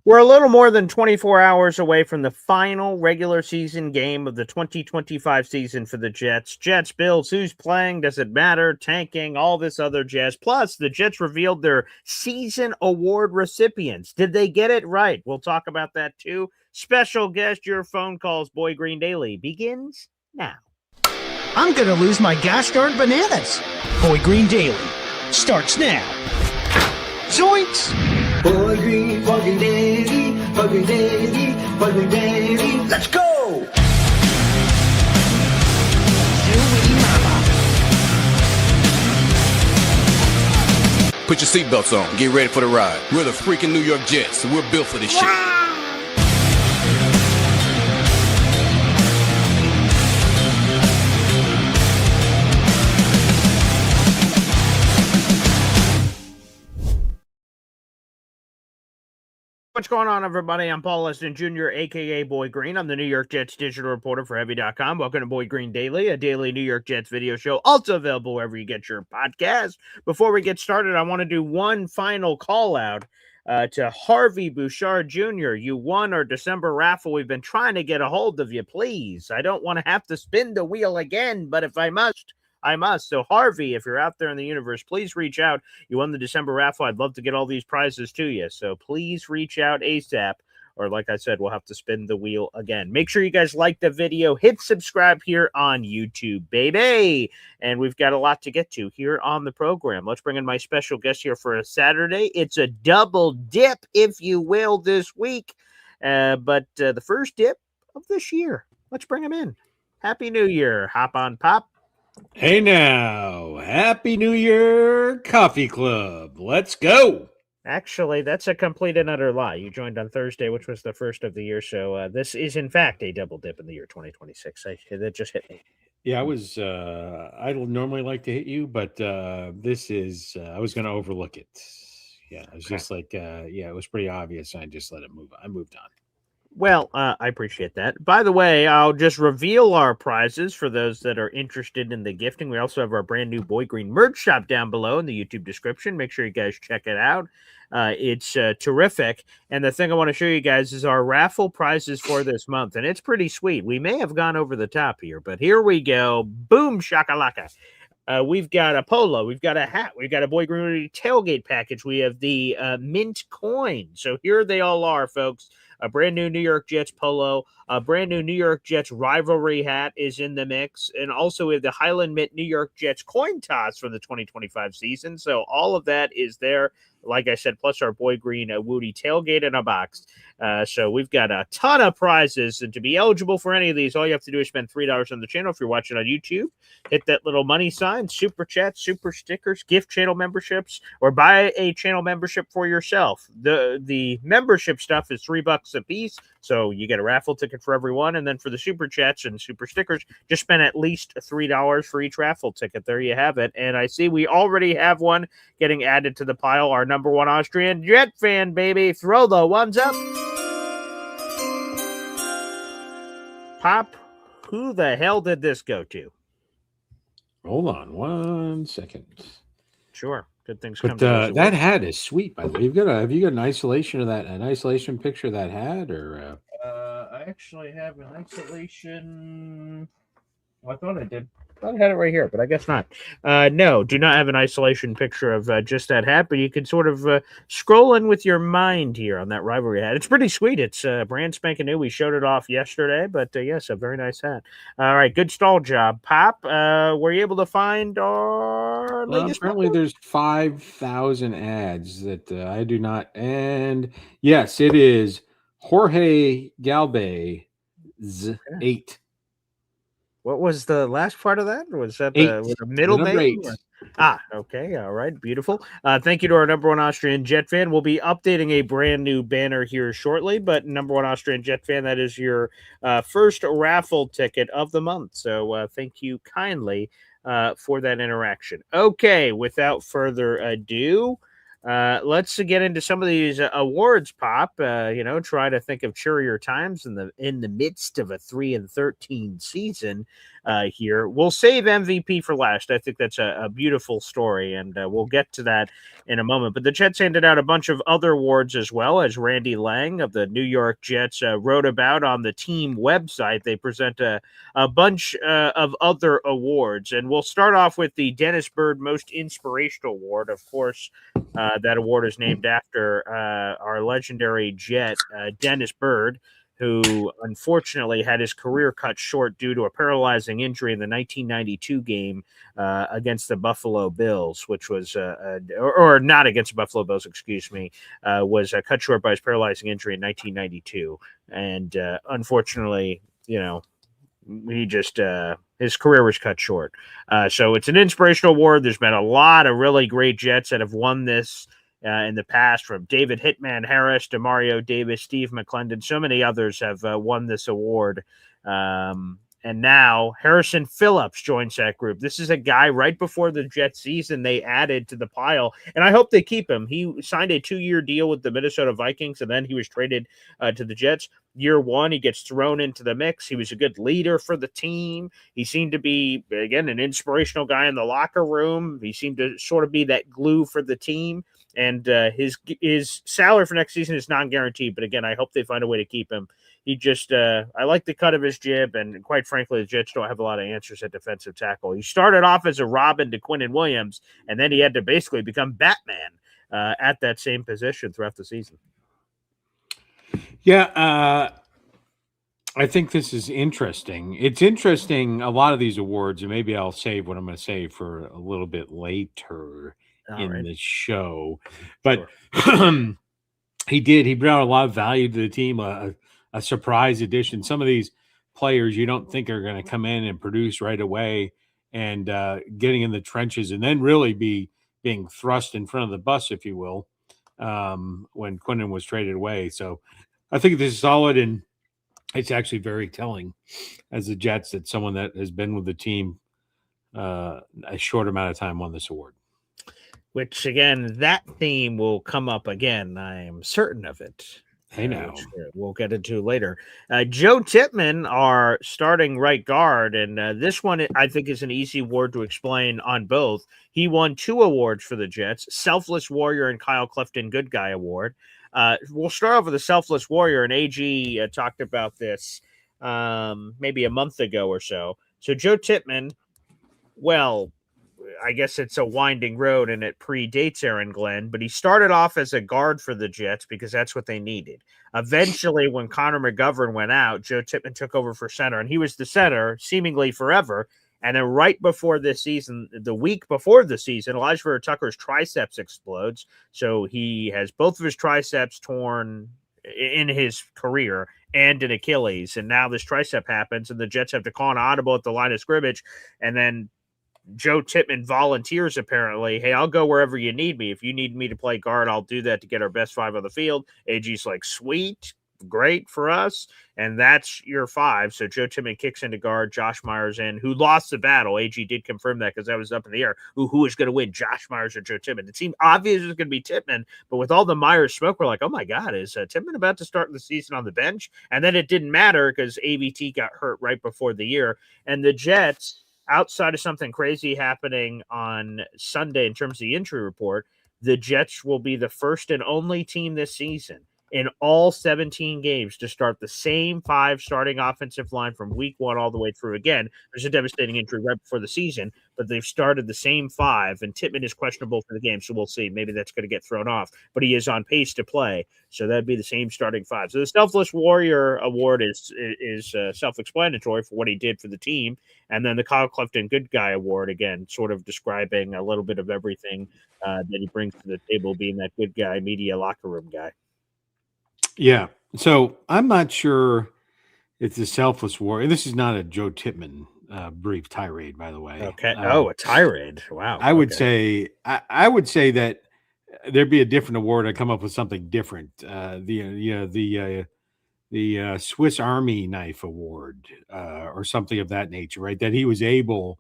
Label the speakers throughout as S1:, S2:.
S1: We're a little more than 24 hours away from the final regular season game of the 2025 season for the Jets. Jets, Bills, who's playing? Does it matter? Tanking, all this other jazz. Plus, the Jets revealed their season award recipients. Did they get it right? We'll talk about that too. Special guest, your phone calls, Boy Green Daily, begins now.
S2: I'm going to lose my gosh darn bananas. Boy Green Daily starts now. Zoinks!
S3: Boy Green Daily, Boy Green Daily, Boy Green Daily. Let's go!
S4: Put your seatbelts on. Get ready for the ride. We're the freaking New York Jets, so we're built for this shit.
S1: What's going on, everybody? I'm Paul Leston Jr., a.k.a. Boy Green. I'm the New York Jets digital reporter for Heavy.com. Welcome to Boy Green Daily, a daily New York Jets video show, also available wherever you get your podcast. Before we get started, I want to do one final call out to Harvey Bouchard Jr. You won our December raffle. We've been trying to get a hold of you, please. I don't want to have to spin the wheel again, but if I must, I must. So, Harvey, if you're out there in the universe, please reach out. You won the December raffle. I'd love to get all these prizes to you. So please reach out ASAP. Or like I said, we'll have to spin the wheel again. Make sure you guys like the video. Hit subscribe here on YouTube, baby. And we've got a lot to get to here on the program. Let's bring in my special guest here for a Saturday. It's a double dip, if you will, this week. But the first dip of this year. Let's bring him in. Happy New Year. Hop on, Pop.
S5: Hey now, Happy New Year Coffee Club. Let's go.
S1: Actually, that's a complete and utter lie. You joined on Thursday, which was the first of the year. So this is, in fact, a double dip in the year 2026. That just hit me.
S5: Yeah, I don't normally like to hit you, but this is, I was going to overlook it. Yeah, it was just like, it was pretty obvious. I just let it move. I moved on.
S1: Well, I appreciate that. By the way, I'll just reveal our prizes for those that are interested in the gifting. We also have our brand new Boy Green merch shop down below in the YouTube description. Make sure you guys check it out. It's terrific. And the thing I want to show you guys is our raffle prizes for this month. And it's pretty sweet. We may have gone over the top here, but here we go. Boom, shakalaka. We've got a polo. We've got a hat. We've got a Boy Green tailgate package. We have the mint coin. So here they all are, folks. A brand new New York Jets polo, a brand new New York Jets rivalry hat is in the mix. And also we have the Highland Mint New York Jets coin toss from the 2025 season. So all of that is there. Like I said, plus our Boy Green Woody tailgate in a box. So we've got a ton of prizes. And to be eligible for any of these, all you have to do is spend $3 on the channel. If you're watching on YouTube, hit that little money sign, super chat, super stickers, gift channel memberships, or buy a channel membership for yourself. The membership stuff is $3 a piece. So you get a raffle ticket for everyone. And then for the super chats and super stickers, just spend at least $3 for each raffle ticket. There you have it. And I see we already have one getting added to the pile. Our number one Austrian Jet fan, baby. Throw the ones up. Pop, who the hell did this go to?
S5: Hold on 1 second.
S1: Sure. Good things
S5: But
S1: come.
S5: that hat is sweet, by the way. Have you got an isolation of that, an isolation picture of that hat, or?
S1: I actually have an isolation. Well, I thought I did. I thought I had it right here, but I guess not. No, do not have an isolation picture of just that hat, but you can sort of scroll in with your mind here on that rivalry hat. It's pretty sweet. It's brand spanking new. We showed it off yesterday, but yes, a very nice hat. All right, good stall job, Pop. Were you able to find our latest?
S5: Apparently, there's 5,000 ads that I do not. And yes, it is Jorge Galvez 8.
S1: What was the last part of that? Was that the middle name? Okay. All right. Beautiful. Thank you to our number one Austrian Jet fan. We'll be updating a brand new banner here shortly, but number one Austrian Jet fan, that is your first raffle ticket of the month. So thank you kindly for that interaction. Okay. Without further ado, let's get into some of these awards, Pop. Try to think of cheerier times in the midst of a 3-13 season. here. We'll save MVP for last. I think that's a beautiful story, and we'll get to that in a moment. But the Jets handed out a bunch of other awards as well, as Randy Lang of the New York Jets wrote about on the team website. They present a bunch of other awards, and we'll start off with the Dennis Byrd Most Inspirational Award. Of course, that award is named after our legendary Jet, Dennis Byrd, who unfortunately had his career cut short due to a paralyzing injury in the 1992 game against the Buffalo Bills, which was, or not against the Buffalo Bills, excuse me, was cut short by his paralyzing injury in 1992. And unfortunately, he just his career was cut short. So it's an inspirational award. There's been a lot of really great Jets that have won this in the past, from David Hitman Harris to Mario Davis, Steve McClendon. So many others have won this award. And now Harrison Phillips joins that group. This is a guy right before the Jets season they added to the pile, and I hope they keep him. He signed a 2-year deal with the Minnesota Vikings, and then he was traded to the Jets. Year one, he gets thrown into the mix. He was a good leader for the team. He seemed to be, again, an inspirational guy in the locker room. He seemed to sort of be that glue for the team. And his salary for next season is non-guaranteed. But again, I hope they find a way to keep him. He just, I like the cut of his jib, and quite frankly, the Jets don't have a lot of answers at defensive tackle. He started off as a Robin to Quinnen Williams, and then he had to basically become Batman at that same position throughout the season.
S5: Yeah, I think this is interesting. It's interesting, a lot of these awards, and maybe I'll save what I'm going to say for a little bit later the show. But
S1: Sure.
S5: he brought a lot of value to the team, a surprise addition. Some of these players you don't think are going to come in and produce right away, and getting in the trenches and then really being thrust in front of the bus, if you will, when Quinnen was traded away. So I think this is solid, and it's actually very telling as the Jets that someone that has been with the team a short amount of time won this award.
S1: Which, again, that theme will come up again. I am certain of it.
S5: Hey, now.
S1: We'll get into later. Joe Tippmann, our starting right guard, and this one I think is an easy award to explain on both. He won 2 awards for the Jets, Selfless Warrior and Kyle Clifton Good Guy Award. We'll start off with the Selfless Warrior, and AG talked about this maybe a month ago or so. So Joe Tippmann, well, I guess it's a winding road and it predates Aaron Glenn, but he started off as a guard for the Jets because that's what they needed. Eventually, when Connor McGovern went out, Joe Tippmann took over for center, and he was the center seemingly forever. And then right before this season, the week before the season, Elijah Vera Tucker's triceps explodes. So he has both of his triceps torn in his career and an Achilles. And now this tricep happens, and the Jets have to call an audible at the line of scrimmage. And then Joe Tippmann volunteers, apparently, hey, I'll go wherever you need me. If you need me to play guard, I'll do that to get our best 5 on the field. AG's like, sweet, great for us. And that's your 5. So Joe Tippmann kicks into guard, Josh Myers in, who lost the battle. AG did confirm that because that was up in the air. Who is going to win, Josh Myers or Joe Tippmann? It seemed obvious it was going to be Tippmann, but with all the Myers smoke, we're like, oh my God, is Tippmann about to start the season on the bench? And then it didn't matter because AVT got hurt right before the year. And the Jets, outside of something crazy happening on Sunday in terms of the injury report, the Jets will be the first and only team this season in all 17 games to start the same 5 starting offensive line from week 1 all the way through. Again, there's a devastating injury right before the season, but they've started the same 5, and Tippmann is questionable for the game, so we'll see. Maybe that's going to get thrown off, but he is on pace to play, so that'd be the same starting 5. So the Selfless Warrior Award is self-explanatory for what he did for the team, and then the Kyle Clifton Good Guy Award, again, sort of describing a little bit of everything that he brings to the table, being that good guy, media locker room guy.
S5: Yeah. So I'm not sure it's a selfless warrior. This is not a Joe Tippmann brief tirade, by the way.
S1: Okay. A tirade. Wow.
S5: I would say that there'd be a different award. I'd come up with something different. The Swiss Army Knife Award or something of that nature, right? That he was able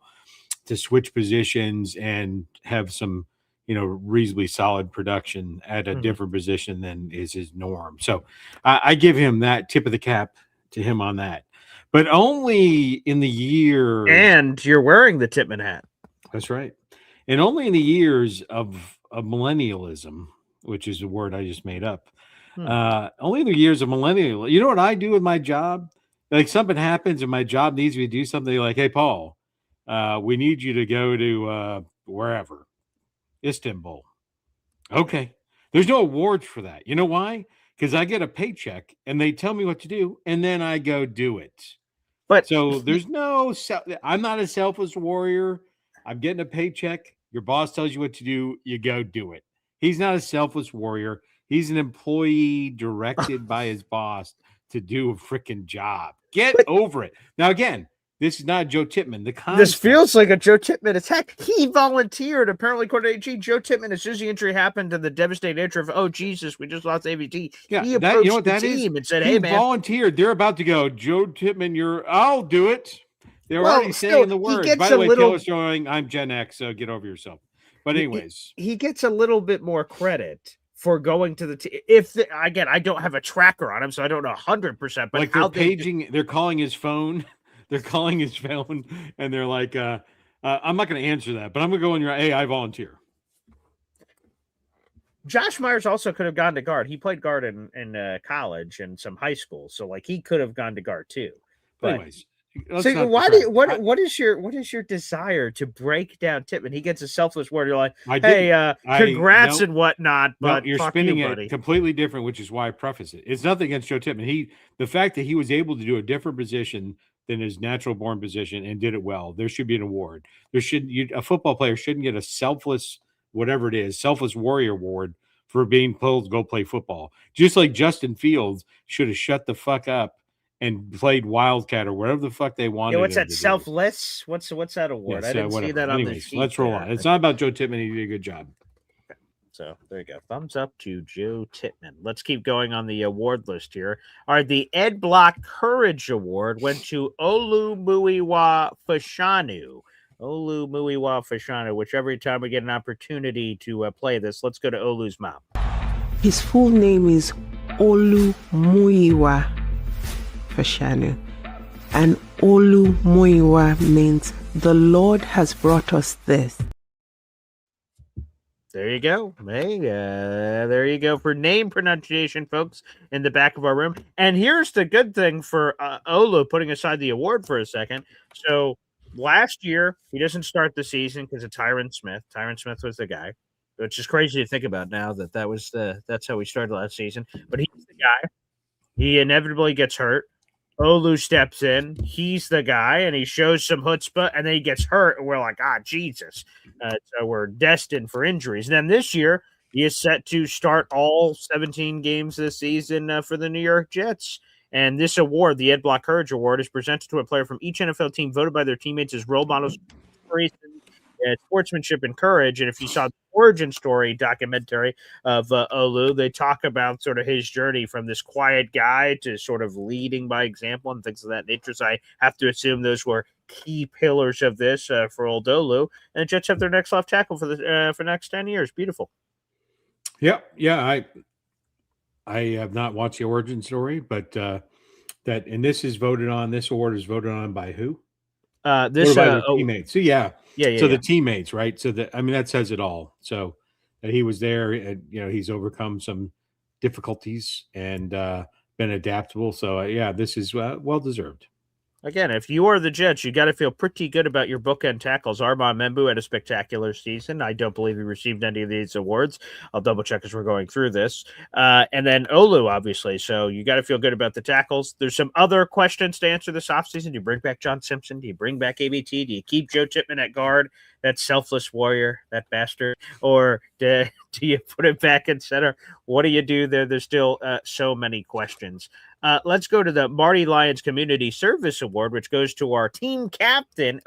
S5: to switch positions and have some reasonably solid production at a different position than is his norm. So I give him that tip of the cap to him on that. but only in the years.
S1: And you're wearing the Tippmann hat.
S5: That's right. And only in the years of millennialism, which is a word I just made up. Only in the years of millennial. You know what I do with my job? Like something happens and my job needs me to do something like, hey, Paul, we need you to go to wherever, Istanbul. Okay. There's no awards for that. You know why? Because I get a paycheck and they tell me what to do and then I go do it.
S1: But
S5: So there's no, I'm not a selfless warrior. I'm getting a paycheck. Your boss tells you what to do. You go do it. He's not a selfless warrior. He's an employee directed by his boss to do a freaking job. Get over it. Now, again, this is not Joe Tippmann.
S1: This feels like a Joe Tippmann attack. He volunteered. Apparently, according to AG, Joe Tippmann, as soon as the injury happened and the devastating injury of, oh, Jesus, we just lost AVT.
S5: Yeah,
S1: he approached
S5: you know what
S1: the
S5: that
S1: team
S5: is?
S1: and said,
S5: he
S1: hey, man.
S5: volunteered. They're about to go, Joe Tippmann, I'll do it. They're already saying the words. By the way, Taylor's showing, I'm Gen X, so get over yourself. But anyways.
S1: He gets a little bit more credit for going to the team. Again, I don't have a tracker on him, so I don't know 100%. But
S5: like they're paging, they're calling his phone. They're calling his phone, and they're like, I'm not going to answer that, but I'm going to go in your, hey, I volunteer.
S1: Josh Myers also could have gone to guard. He played guard in college and some high school, so like he could have gone to guard too. But
S5: anyways,
S1: so what is your desire to break down Tippmann? He gets a selfless word. You're like, hey, congrats and whatnot, but
S5: you're spinning it completely different, which is why I preface it. It's nothing against Joe Tippmann. The fact that he was able to do a different position than his natural born position and did it well, there should be an award. A football player shouldn't get a selfless, whatever it is, selfless warrior award for being told to go play football. Just like Justin Fields should have shut the fuck up and played Wildcat or whatever the fuck they wanted.
S1: Yeah, what's that? Selfless? What's that award?
S5: Yes,
S1: I didn't see that on the sheet.
S5: Let's roll on. It's not about Joe Tippmann. He did a good job.
S1: So there you go. Thumbs up to Joe Tippmann. Let's keep going on the award list here. All right, the Ed Block Courage Award went to Oluwaseun Fashanu. Oluwaseun, which every time we get an opportunity to play this, let's go to Olu's mom.
S6: His full name is Oluwaseun Fashanu. And Oluwaseun means the Lord has brought us this.
S1: There you go. Hey, there you go for name pronunciation, folks, in the back of our room. And here's the good thing for Olu, putting aside the award for a second. So last year, he doesn't start the season because of Tyron Smith. Tyron Smith was the guy, which is crazy to think about now that's how we started last season. But he's the guy. He inevitably gets hurt. Olu steps in. He's the guy, and he shows some chutzpah, and then he gets hurt, and we're like, Jesus. So we're destined for injuries. And then this year, he is set to start all 17 games this season for the New York Jets. And this award, the Ed Block Courage Award, is presented to a player from each NFL team voted by their teammates as role models, sportsmanship, and courage. And if you saw the origin story documentary of Olu, they talk about sort of his journey from this quiet guy to sort of leading by example and things of that nature. So I have to assume those were key pillars of this for old Olu. And the Jets have their next left tackle for the next 10 years. Beautiful.
S5: Yeah. I have not watched the origin story, but this is voted on. This award is voted on by who? Teammates. So the teammates, right? So that says it all. So that he was there, and he's overcome some difficulties and been adaptable. So this is well deserved.
S1: Again, if you are the Jets, you got to feel pretty good about your bookend tackles. Armand Membu had a spectacular season. I don't believe he received any of these awards. I'll double check as we're going through this. And then Olu, obviously. So you got to feel good about the tackles. There's some other questions to answer this offseason. Do you bring back John Simpson? Do you bring back ABT? Do you keep Joe Tippmann at guard? That selfless warrior, that bastard? Or do you put it back in center? What do you do there? There's still so many questions. Let's go to the Marty Lyons Community Service Award, which goes to our team captain.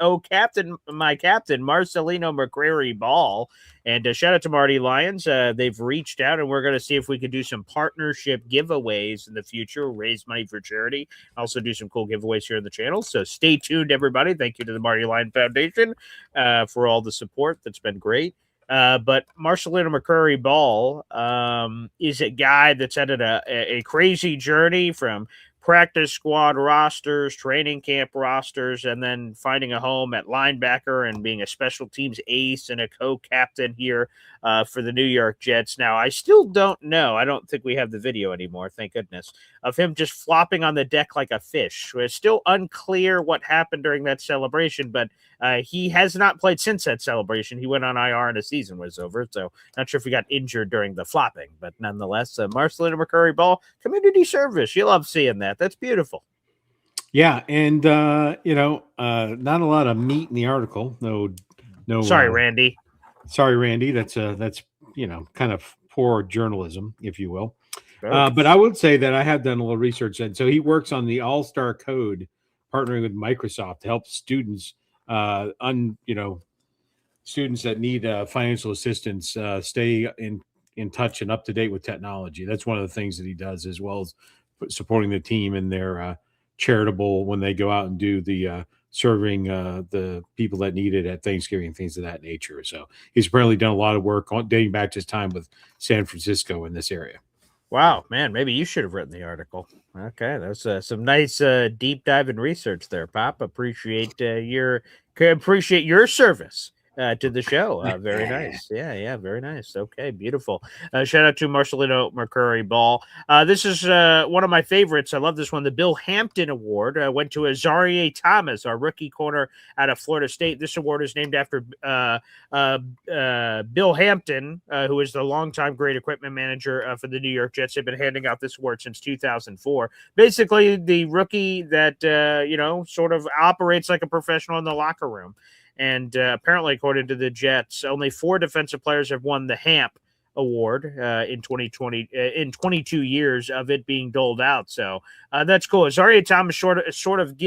S1: My captain, Marcelino McCrary Ball. And shout out to Marty Lyons. They've reached out, and we're going to see if we could do some partnership giveaways in the future, raise money for charity, also do some cool giveaways here on the channel. So stay tuned, everybody. Thank you to the Marty Lyons Foundation for all the support. That's been great. But Marcelino McCrary Ball is a guy that's had a crazy journey from practice squad rosters, training camp rosters, and then finding a home at linebacker and being a special teams ace and a co-captain here for the New York Jets. Now, I still don't know. I don't think we have the video anymore, thank goodness, of him just flopping on the deck like a fish. It's still unclear what happened during that celebration, but he has not played since that celebration. He went on IR and the season was over, so not sure if he got injured during the flopping, but nonetheless, Marcelino McCurry Ball, community service. You love seeing that. That's beautiful.
S5: Yeah, and not a lot of meat in the article. No.
S1: Sorry, Randy.
S5: Sorry, Randy. That's kind of poor journalism, if you will. But I would say that I have done a little research, and so he works on the All-Star Code, partnering with Microsoft to help students, students that need financial assistance stay in touch and up to date with technology. That's one of the things that he does, as well as supporting the team in their charitable when they go out and do the serving the people that need it at Thanksgiving, things of that nature. So he's apparently done a lot of work dating back to his time with San Francisco in this area.
S1: Wow, man, maybe you should have written the article. Okay, that's some nice deep dive and research there, Pop. Appreciate your service to the show. Very nice. Yeah, very nice. Okay, beautiful. Shout out to Marcelino McCurry Ball. This is one of my favorites. I love this one. The Bill Hampton Award went to Azareye'h Thomas, our rookie corner out of Florida State. This award is named after Bill Hampton, who is the longtime great equipment manager for the New York Jets. They've been handing out this award since 2004. Basically, the rookie that, sort of operates like a professional in the locker room. And apparently, according to the Jets, only 4 defensive players have won the HAMP award in 2020 in 22 years of it being doled out. So that's cool. Azareye'h Thomas sort of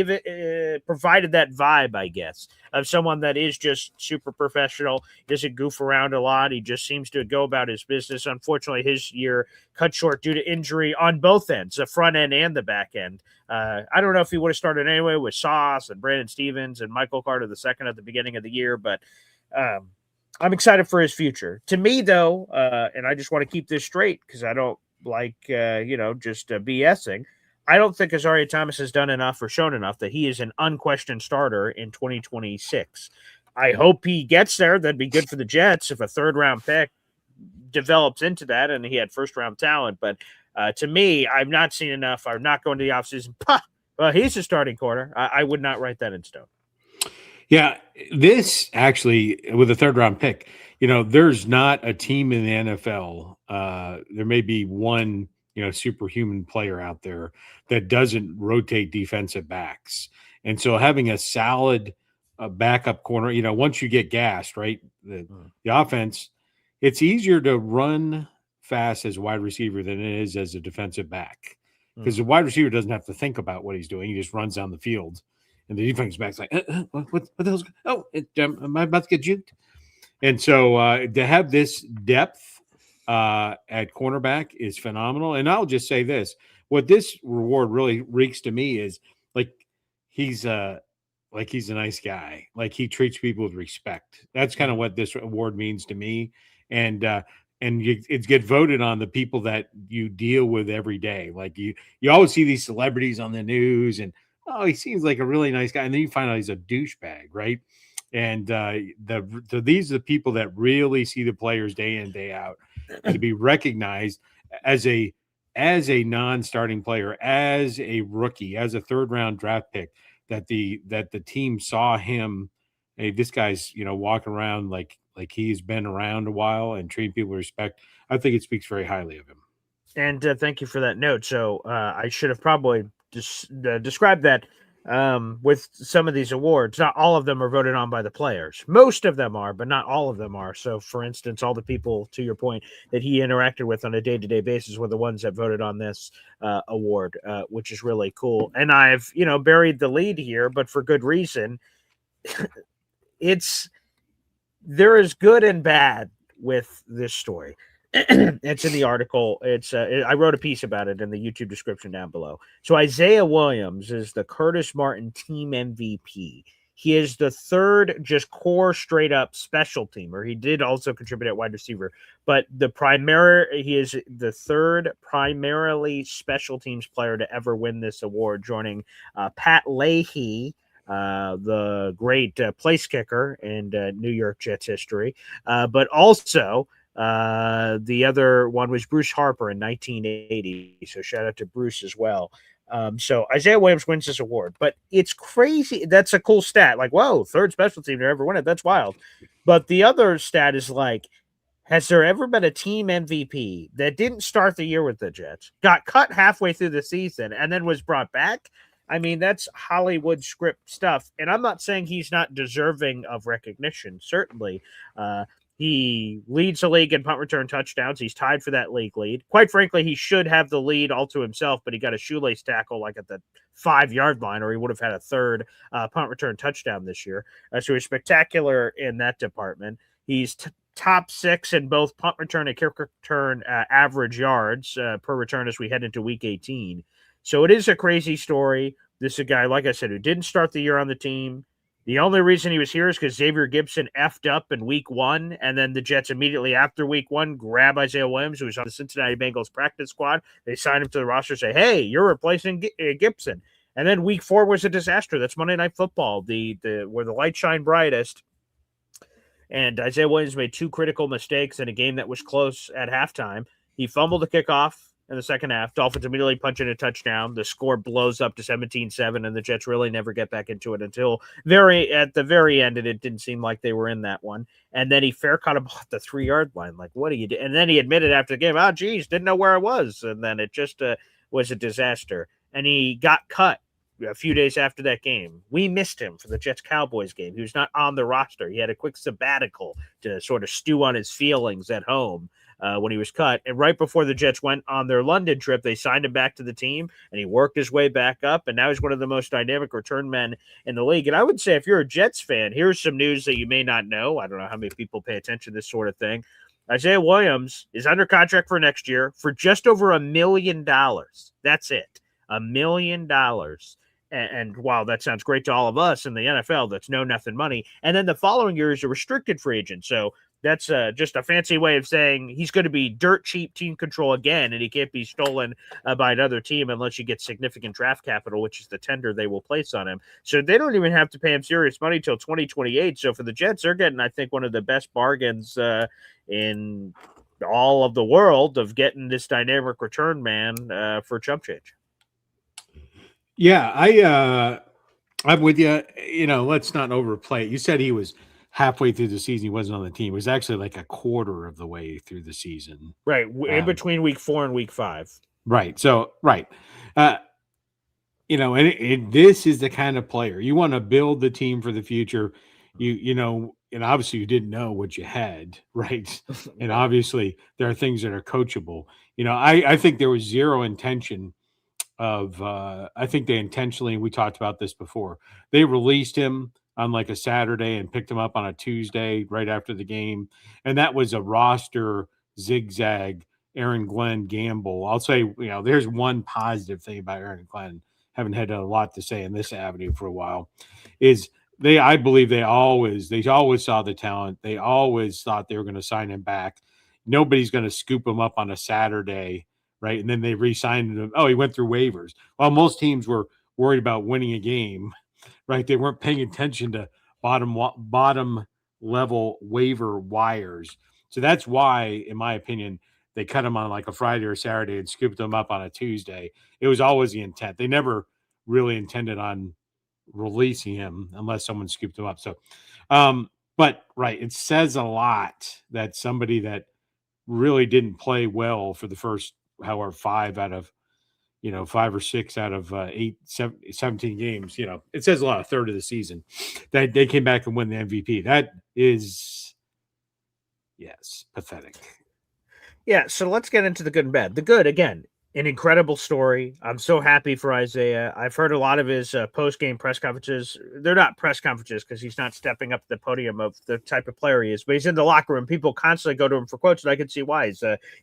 S1: provided that vibe, I guess, of someone that is just super professional, doesn't goof around a lot. He just seems to go about his business. Unfortunately, his year cut short due to injury on both ends, the front end and the back end. I don't know if he would have started anyway with Sauce and Brandon Stevens and Michael Carter II at the beginning of the year, but I'm excited for his future. To me, though, and I just want to keep this straight because I don't like, just BSing. I don't think Azareye'h Thomas has done enough or shown enough that he is an unquestioned starter in 2026. I hope he gets there. That'd be good for the Jets if a third-round pick develops into that and he had first-round talent. But to me, I've not seen enough. I'm not going to the offseason. Well, he's a starting corner. I would not write that in stone.
S5: Yeah, this actually, with a third-round pick, there's not a team in the NFL. There may be one, superhuman player out there that doesn't rotate defensive backs. And so having a solid backup corner, once you get gassed, right, the offense, it's easier to run fast as a wide receiver than it is as a defensive back because the wide receiver doesn't have to think about what he's doing. He just runs down the field. And the defense back's like, what the hell's – oh, am I about to get juked? And so to have this depth at cornerback is phenomenal. And I'll just say this. What this reward really reeks to me is he's a nice guy. Like he treats people with respect. That's kind of what this award means to me. And it's get voted on the people that you deal with every day. Like you always see these celebrities on the news and, oh, he seems like a really nice guy. And then you find out he's a douchebag, right? And these are the people that really see the players day in, day out. And to be recognized as a non-starting player, as a rookie, as a third-round draft pick, that the team saw him, hey, this guy's, walking around like he's been around a while and treating people with respect. I think it speaks very highly of him.
S1: And thank you for that note. So I should have probably described that with some of these awards. Not all of them are voted on by the players. Most of them are, but not all of them are. So, for instance, all the people, to your point, that he interacted with on a day-to-day basis were the ones that voted on this award, which is really cool. And I've, buried the lead here, but for good reason. There is good and bad with this story. It's in the article. I wrote a piece about it in the YouTube description down below. So Isaiah Williams is the Curtis Martin team MVP. He is the third just core straight up special teamer. He did also contribute at wide receiver, but he is the third primarily special teams player to ever win this award, joining Pat Leahy, the great place kicker in New York Jets history, but also the other one was Bruce Harper in 1980. So shout out to Bruce as well. So Isaiah Williams wins this award, but it's crazy. That's a cool stat. Like, whoa, third special team to ever win it. That's wild. But the other stat is like, has there ever been a team MVP that didn't start the year with the Jets, got cut halfway through the season, and then was brought back? I mean, that's Hollywood script stuff. And I'm not saying he's not deserving of recognition. Certainly. He leads the league in punt return touchdowns. He's tied for that league lead. Quite frankly, he should have the lead all to himself, but he got a shoelace tackle like at the 5-yard line, or he would have had a third punt return touchdown this year. So he's spectacular in that department. He's top 6 in both punt return and kick return average yards per return as we head into week 18. So it is a crazy story. This is a guy, like I said, who didn't start the year on the team. The only reason he was here is because Xavier Gibson effed up in week 1, and then the Jets immediately after week 1 grab Isaiah Williams, who was on the Cincinnati Bengals practice squad. They sign him to the roster, say, hey, you're replacing Gibson. And then week 4 was a disaster. That's Monday Night Football, where the lights shine brightest. And Isaiah Williams made 2 critical mistakes in a game that was close at halftime. He fumbled the kickoff in the second half. Dolphins immediately punch in a touchdown. The score blows up to 17-7, and the Jets really never get back into it until at the very end, and it didn't seem like they were in that one. And then he fair caught him off the 3-yard line. Like, what do you do? And then he admitted after the game, oh, geez, didn't know where I was. And then it just was a disaster. And he got cut a few days after that game. We missed him for the Jets-Cowboys game. He was not on the roster. He had a quick sabbatical to sort of stew on his feelings at home when he was cut. And right before the Jets went on their London trip, they signed him back to the team, and he worked his way back up, and now he's one of the most dynamic return men in the league. And I would say if you're a Jets fan, here's some news that you may not know. I don't know how many people pay attention to this sort of thing. Isaiah Williams is under contract for next year for just over $1 million. That's it. $1 million. And while that sounds great to all of us in the NFL, that's nothing money. And then the following year is a restricted free agent. So that's just a fancy way of saying he's going to be dirt cheap team control again, and he can't be stolen by another team unless you get significant draft capital, which is the tender they will place on him. So they don't even have to pay him serious money till 2028. So for the Jets, they're getting, I think, one of the best bargains in all of the world of getting this dynamic return man for chump change.
S5: Yeah, I'm with you. Let's not overplay it. You said he was halfway through the season. He wasn't on the team. It was actually like a quarter of the way through the season.
S1: Right. In between week 4 and week 5.
S5: Right. So, right. And this is the kind of player you want to build the team for the future. And obviously you didn't know what you had, right? And obviously there are things that are coachable. I think there was zero intention of I think they intentionally, we talked about this before, they released him on like a Saturday and picked him up on a Tuesday right after the game, and that was a roster zigzag Aaron Glenn gamble. I'll say, there's one positive thing about Aaron Glenn, haven't had a lot to say in this avenue for a while, is I believe they always saw the talent. They always thought they were going to sign him back. Nobody's going to scoop him up on a Saturday, right? And then they re-signed him. Oh, he went through waivers. Well, most teams were worried about winning a game, right? They weren't paying attention to bottom level waiver wires. So that's why, in my opinion, they cut him on like a Friday or Saturday and scooped him up on a Tuesday. It was always the intent. They never really intended on releasing him unless someone scooped him up. So, but right, it says a lot that somebody that really didn't play well for the first, 5 or 6 out of 17 games, it says a lot, a third of the season, that they came back and won the MVP. That is, yes, pathetic.
S1: Yeah, so let's get into the good and bad. The good, again, an incredible story. I'm so happy for Isaiah. I've heard a lot of his post-game press conferences. They're not press conferences because he's not stepping up the podium of the type of player he is, but he's in the locker room. People constantly go to him for quotes, and I can see why.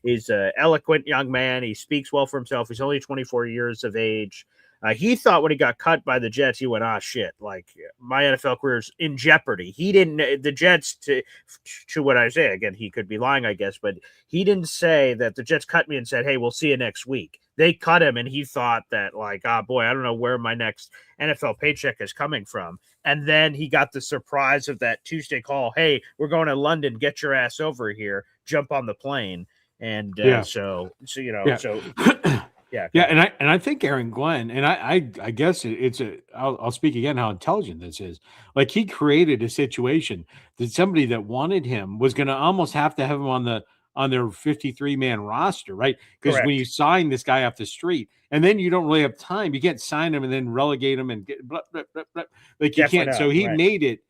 S1: He's an eloquent young man. He speaks well for himself. He's only 24 years of age. He thought when he got cut by the Jets, he went, "Ah, shit! Like my NFL career's in jeopardy." He didn't. The Jets, to what I say again, he could be lying, I guess, but he didn't say that the Jets cut me and said, "Hey, we'll see you next week." They cut him, and he thought that, like, "Ah, boy, I don't know where my next NFL paycheck is coming from." And then he got the surprise of that Tuesday call. "Hey, we're going to London. Get your ass over here. Jump on the plane." And
S5: Yeah.
S1: so
S5: Yeah.
S1: so yeah,
S5: Yeah, and I think Aaron Glenn, and I guess I'll speak again how intelligent this is. Like he created a situation that somebody that wanted him was going to almost have to have him on their 53-man roster, right? Because when you
S1: correct.
S5: sign this guy off the street, and then you don't really have time, you can't sign him and then relegate him and get blah, blah, blah, blah. Like you
S1: Definitely
S5: can't.
S1: not.
S5: So he
S1: Right.
S5: made it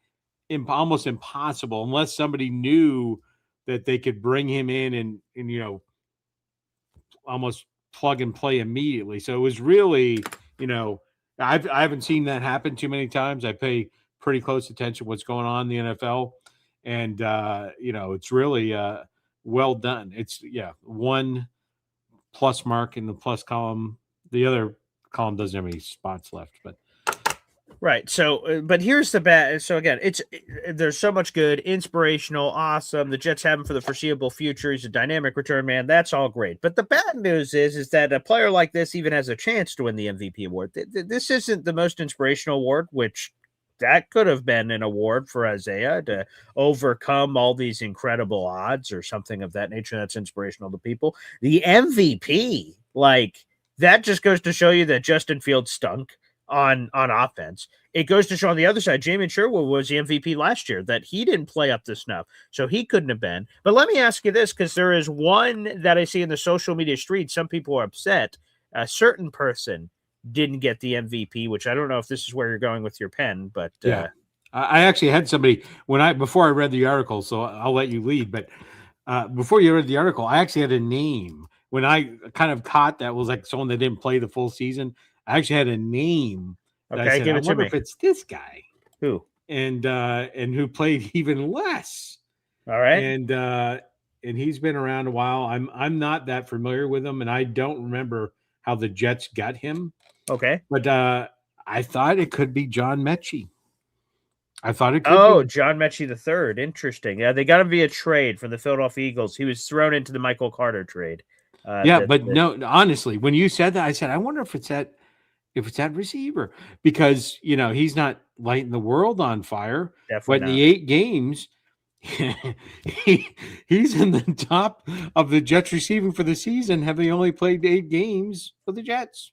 S5: almost impossible unless somebody knew that they could bring him in and almost plug and play immediately. So it was really, I haven't seen that happen too many times. I pay pretty close attention to what's going on in the NFL, and it's really well done. It's 1 plus mark in the plus column. The other column doesn't have any spots left, but
S1: Right. So, but here's the bad. So again, there's so much good, inspirational, awesome. The Jets have him for the foreseeable future. He's a dynamic return man. That's all great. But the bad news is that a player like this even has a chance to win the MVP award. This isn't the most inspirational award, which that could have been an award for Isaiah to overcome all these incredible odds or something of that nature. That's inspirational to people. The MVP, like that, just goes to show you that Justin Fields stunk on offense. It goes to show on the other side, Jamin Sherwood was the MVP last year, that he didn't play up to snuff, so he couldn't have been. But let me ask you this, because there is one that I see in the social media street. Some people are upset. A certain person didn't get the MVP, which I don't know if this is where you're going with your pen, but
S5: yeah. I actually had somebody before I read the article, so I'll let you lead. But before you read the article, I actually had a name when I kind of caught that was like someone that didn't play the full season. I actually had a name that I
S1: okay,
S5: said,
S1: give
S5: I
S1: it to
S5: wonder
S1: me.
S5: if it's this guy
S1: Who?
S5: and who played even less.
S1: All right.
S5: And he's been around a while. I'm not that familiar with him, and I don't remember how the Jets got him.
S1: Okay.
S5: But I thought it could be John Mechie. I thought it could
S1: Oh,
S5: be.
S1: John Mechie the third. Interesting. Yeah, they got him via trade from the Philadelphia Eagles. He was thrown into the Michael Carter trade.
S5: Yeah, but no, honestly, when you said that, I said, I wonder if it's that receiver because he's not lighting the world on fire.
S1: Definitely
S5: But in the 8 games, he's in the top of the Jets receiving for the season. Have they only played 8 games for the Jets?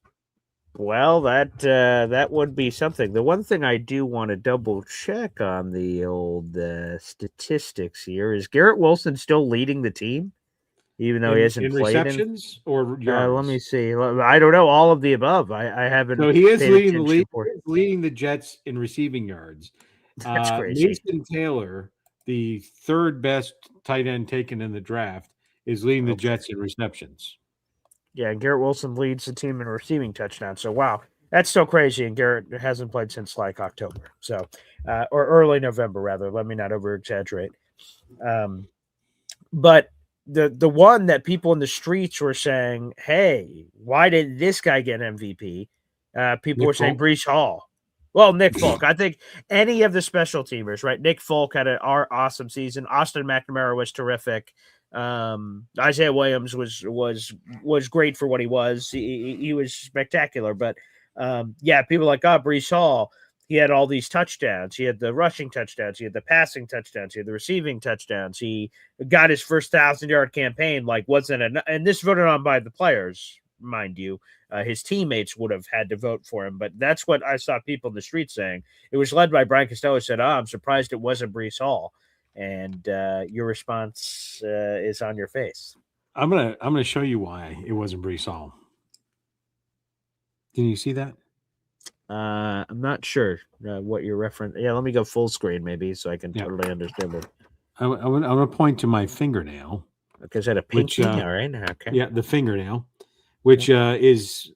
S1: Well, that would be something. The one thing I do want to double check on the old statistics here is Garrett Wilson still leading the team, even though he hasn't
S5: in
S1: played
S5: receptions or yards?
S1: let me see. I don't know. All of the above. I haven't.
S5: So he is
S1: paid
S5: leading the
S1: attention
S5: league.
S1: for-
S5: He is leading the Jets in receiving yards.
S1: That's crazy.
S5: Mason Taylor, the third best tight end taken in the draft, is leading the Jets in receptions.
S1: Yeah, and Garrett Wilson leads the team in receiving touchdowns. So wow, that's still crazy. And Garrett hasn't played since like October, so or early November rather. Let me not over exaggerate. But the one that people in the streets were saying, "Hey, why did this guy get MVP?" People
S5: Nick
S1: were saying
S5: Folk?
S1: Brees Hall. Well, Nick Folk. I think any of the special teamers, right? Nick Folk had an awesome season. Austin McNamara was terrific. Isaiah Williams was great for what he was. He was spectacular. But yeah, people like Brees Hall. He had all these touchdowns. He had the rushing touchdowns. He had the passing touchdowns. He had the receiving touchdowns. He got his first 1,000-yard campaign. Like wasn't enough, and this voted on by the players, mind you. His teammates would have had to vote for him, but that's what I saw people in the street saying. It was led by Brian Costello. Said, I'm surprised it wasn't Brees Hall. And your response is on your face.
S5: I'm gonna show you why it wasn't Brees Hall. Can you see that?
S1: I'm not sure what you're referencing. Yeah, let me go full screen maybe so I can totally understand it.
S5: I'm gonna point to my fingernail.
S1: Okay, is that a pinky? All right. Okay.
S5: Yeah, the fingernail, which is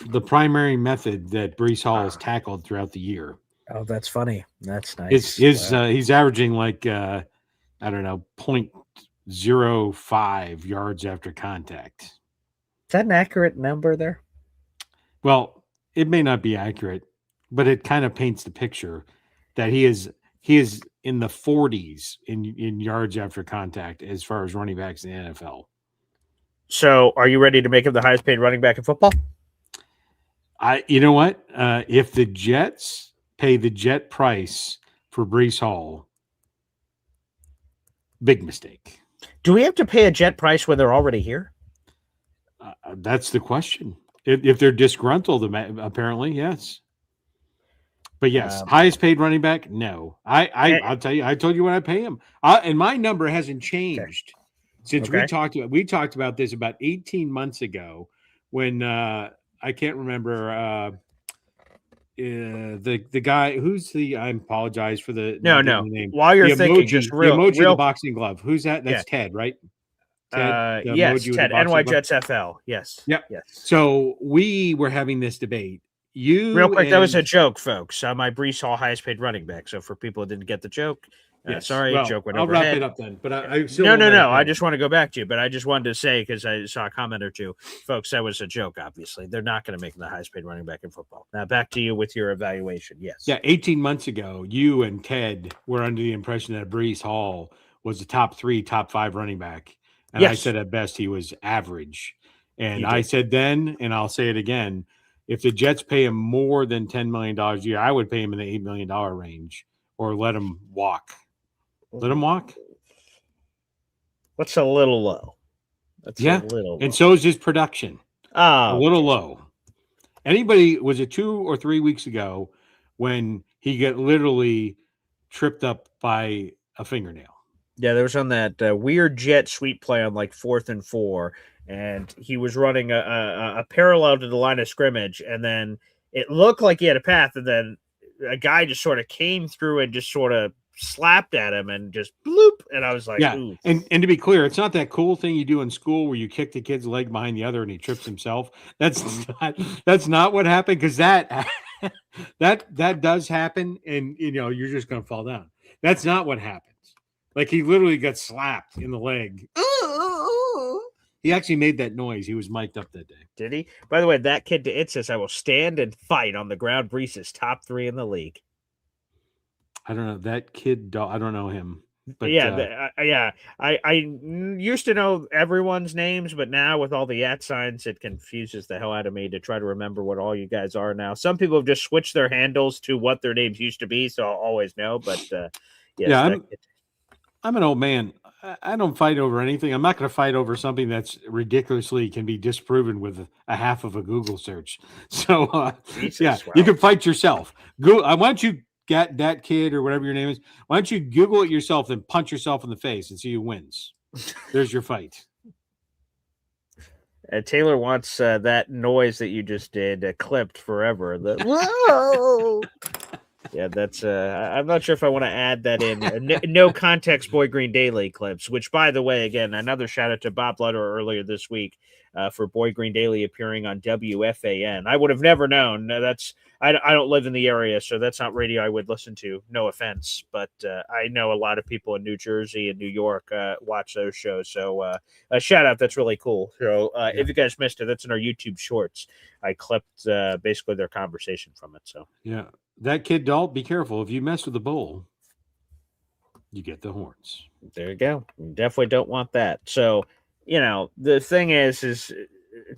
S5: the primary method that Brees Hall has tackled throughout the year.
S1: Oh, that's funny. That's nice.
S5: He's averaging like I don't know 0.05 yards after contact.
S1: Is that an accurate number there?
S5: Well, it may not be accurate, but it kind of paints the picture that he is in the 40s in yards after contact as far as running backs in the NFL.
S1: So, are you ready to make him the highest paid running back in football?
S5: You know what? If the Jets pay the Jet price for Brees Hall, big mistake.
S1: Do we have to pay a Jet price when they're already here?
S5: That's the question. If they're disgruntled, apparently, yes. But yes, highest paid running back, no. I'll tell you, I told you what I pay him, and my number hasn't changed since we talked about this about 18 months ago when I can't remember the guy who's the. I apologize for the
S1: no.
S5: name.
S1: While you're
S5: the
S1: thinking,
S5: emoji,
S1: just
S5: the emoji, the boxing glove. Who's that? That's
S1: Yeah.
S5: Ted, right? Ted,
S1: yes, Ted. NY
S5: glove.
S1: Jets FL. Yes.
S5: Yep.
S1: Yes.
S5: So we were having this debate.
S1: Real quick, that was a joke, folks. My Brees Hall highest paid running back. So for people who didn't get the joke,
S5: yes.
S1: Sorry,
S5: well,
S1: joke went
S5: I'll
S1: overhead.
S5: wrap it up then. But I still
S1: no. I just want to go back to you, but I just wanted to say because I saw a comment or two, folks. That was a joke. Obviously, they're not going to make him the highest paid running back in football. Now back to you with your evaluation. Yes.
S5: Yeah, 18 months ago, you and Ted were under the impression that Brees Hall was the top 3, top 5 running back, and
S1: Yes.
S5: I said at best he was average. And I said then, and I'll say it again. If the Jets pay him more than $10 million a year, I would pay him in the $8 million range or let him walk. Let him walk.
S1: That's a little low. That's
S5: a
S1: little low.
S5: And so is his production.
S1: A
S5: little low. Anybody, was it 2 or 3 weeks ago when he got literally tripped up by a fingernail?
S1: Yeah, there was on that weird jet sweep play on like 4th and 4, and he was running a parallel to the line of scrimmage, and then it looked like he had a path, and then a guy just sort of came through and just sort of slapped at him and just bloop, and I was like,
S5: yeah.
S1: Ooh.
S5: And to be clear, it's not that cool thing you do in school where you kick the kid's leg behind the other and he trips himself. That's not what happened, because that does happen, and you're just going to fall down. That's not what happened. Like, he literally got slapped in the leg. He actually made that noise. He was mic'd up that day.
S1: Did he? By the way, that kid to it says, I will stand and fight on the ground. Brees is top 3 in the league.
S5: I don't know. That kid, I don't know him. But
S1: I used to know everyone's names, but now with all the @ it confuses the hell out of me to try to remember what all you guys are now. Some people have just switched their handles to what their names used to be, so I'll always know. But yes,
S5: I'm an old man. I don't fight over anything. I'm not going to fight over something that's ridiculously can be disproven with a half of a Google search. So, you can fight yourself. Why don't you get that kid or whatever your name is? Why don't you Google it yourself and punch yourself in the face and see who wins? There's your fight.
S1: Taylor wants that noise that you just did clipped forever. Whoa! Yeah, that's. I'm not sure if I want to add that in. No context, Boy Green Daily clips. Which, by the way, again, another shout out to Bob Lutter earlier this week for Boy Green Daily appearing on WFAN. I would have never known. That's. I don't live in the area, so that's not radio I would listen to. No offense, but I know a lot of people in New Jersey and New York watch those shows. So a shout out. That's really cool. So if you guys missed it, that's in our YouTube shorts. I clipped basically their conversation from it. So
S5: yeah. That kid, Dalt, be careful. If you mess with the bull, you get the horns.
S1: There you go. You definitely don't want that. So, the thing is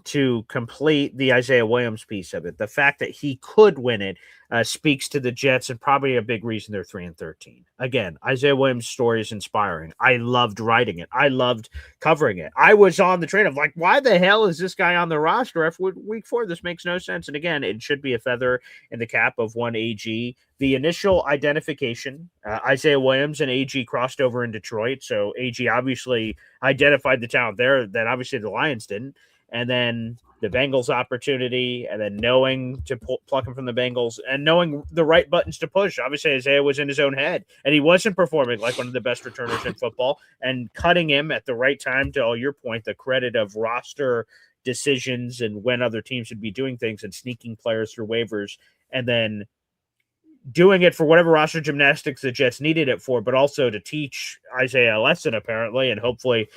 S1: to complete the Isaiah Williams piece of it, the fact that he could win it speaks to the Jets, and probably a big reason they're 3-13. Again, Isaiah Williams' story is inspiring. I loved writing it. I loved covering it. I was on the train of like, why the hell is this guy on the roster after week 4? This makes no sense. And again, it should be a feather in the cap of one AG. The initial identification, Isaiah Williams and AG crossed over in Detroit. So AG obviously identified the talent there that obviously the Lions didn't. And then the Bengals opportunity, and then knowing to pluck him from the Bengals and knowing the right buttons to push. Obviously, Isaiah was in his own head, and he wasn't performing like one of the best returners in football, and cutting him at the right time, to all your point, the credit of roster decisions and when other teams would be doing things and sneaking players through waivers, and then doing it for whatever roster gymnastics the Jets needed it for, but also to teach Isaiah a lesson, apparently, and hopefully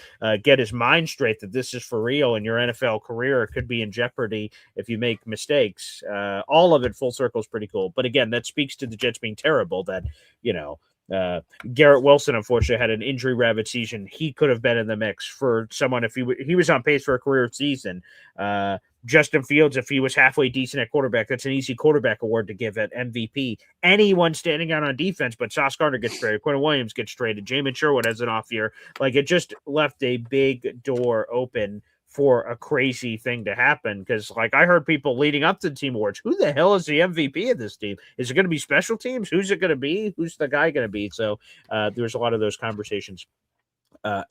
S1: get his mind straight that this is for real and your NFL career could be in jeopardy if you make mistakes. All of it full circle is pretty cool. But again, that speaks to the Jets being terrible that, Garrett Wilson, unfortunately, had an injury-ravaged season. He could have been in the mix for someone if he was on pace for a career season. Justin Fields, if he was halfway decent at quarterback, that's an easy quarterback award to give at MVP. Anyone standing out on defense, but Sauce Gardner gets traded, Quentin Williams gets traded, Jamin Sherwood has an off year. Like, it just left a big door open for a crazy thing to happen. Because, like, I heard people leading up to the team awards, who the hell is the MVP of this team? Is it going to be special teams? Who's it going to be? Who's the guy going to be? So there's a lot of those conversations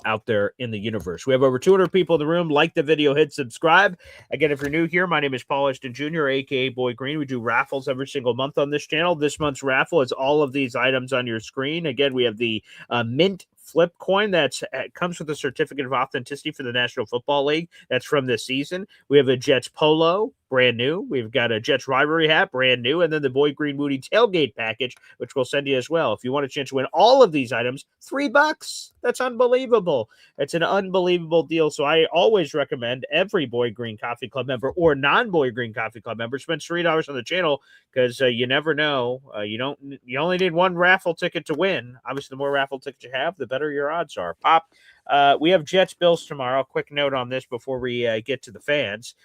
S1: out there in the universe. We have over 200 people in the room. Like the video, hit subscribe. Again, if you're new here, my name is Paul Ashton Jr., aka Boy Green. We do raffles every single month on this channel. This month's raffle is all of these items on your screen. Again, we have the Mint Flip coin that comes with a certificate of authenticity for the National Football League. That's from this season. We have a Jets polo, brand new. We've got a Jets rivalry hat, brand new, and then the Boy Green Moody tailgate package, which we'll send you as well. If you want a chance to win all of these items, $3. That's unbelievable. It's an unbelievable deal. So I always recommend every Boy Green Coffee Club member or non-Boy Green Coffee Club member spend $3 on the channel because you never know. You only need one raffle ticket to win. Obviously, the more raffle tickets you have, the better your odds are. Pop. We have Jets Bills tomorrow. Quick note on this before we get to the fans.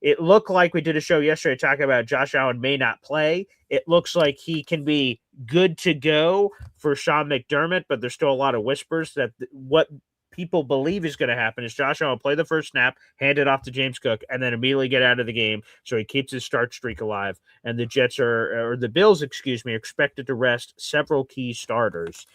S1: It looked like we did a show yesterday talking about Josh Allen may not play. It looks like he can be good to go for Sean McDermott, but there's still a lot of whispers that what people believe is going to happen is Josh Allen will play the first snap, hand it off to James Cook, and then immediately get out of the game so he keeps his start streak alive. And the Jets or the Bills, are expected to rest several key starters.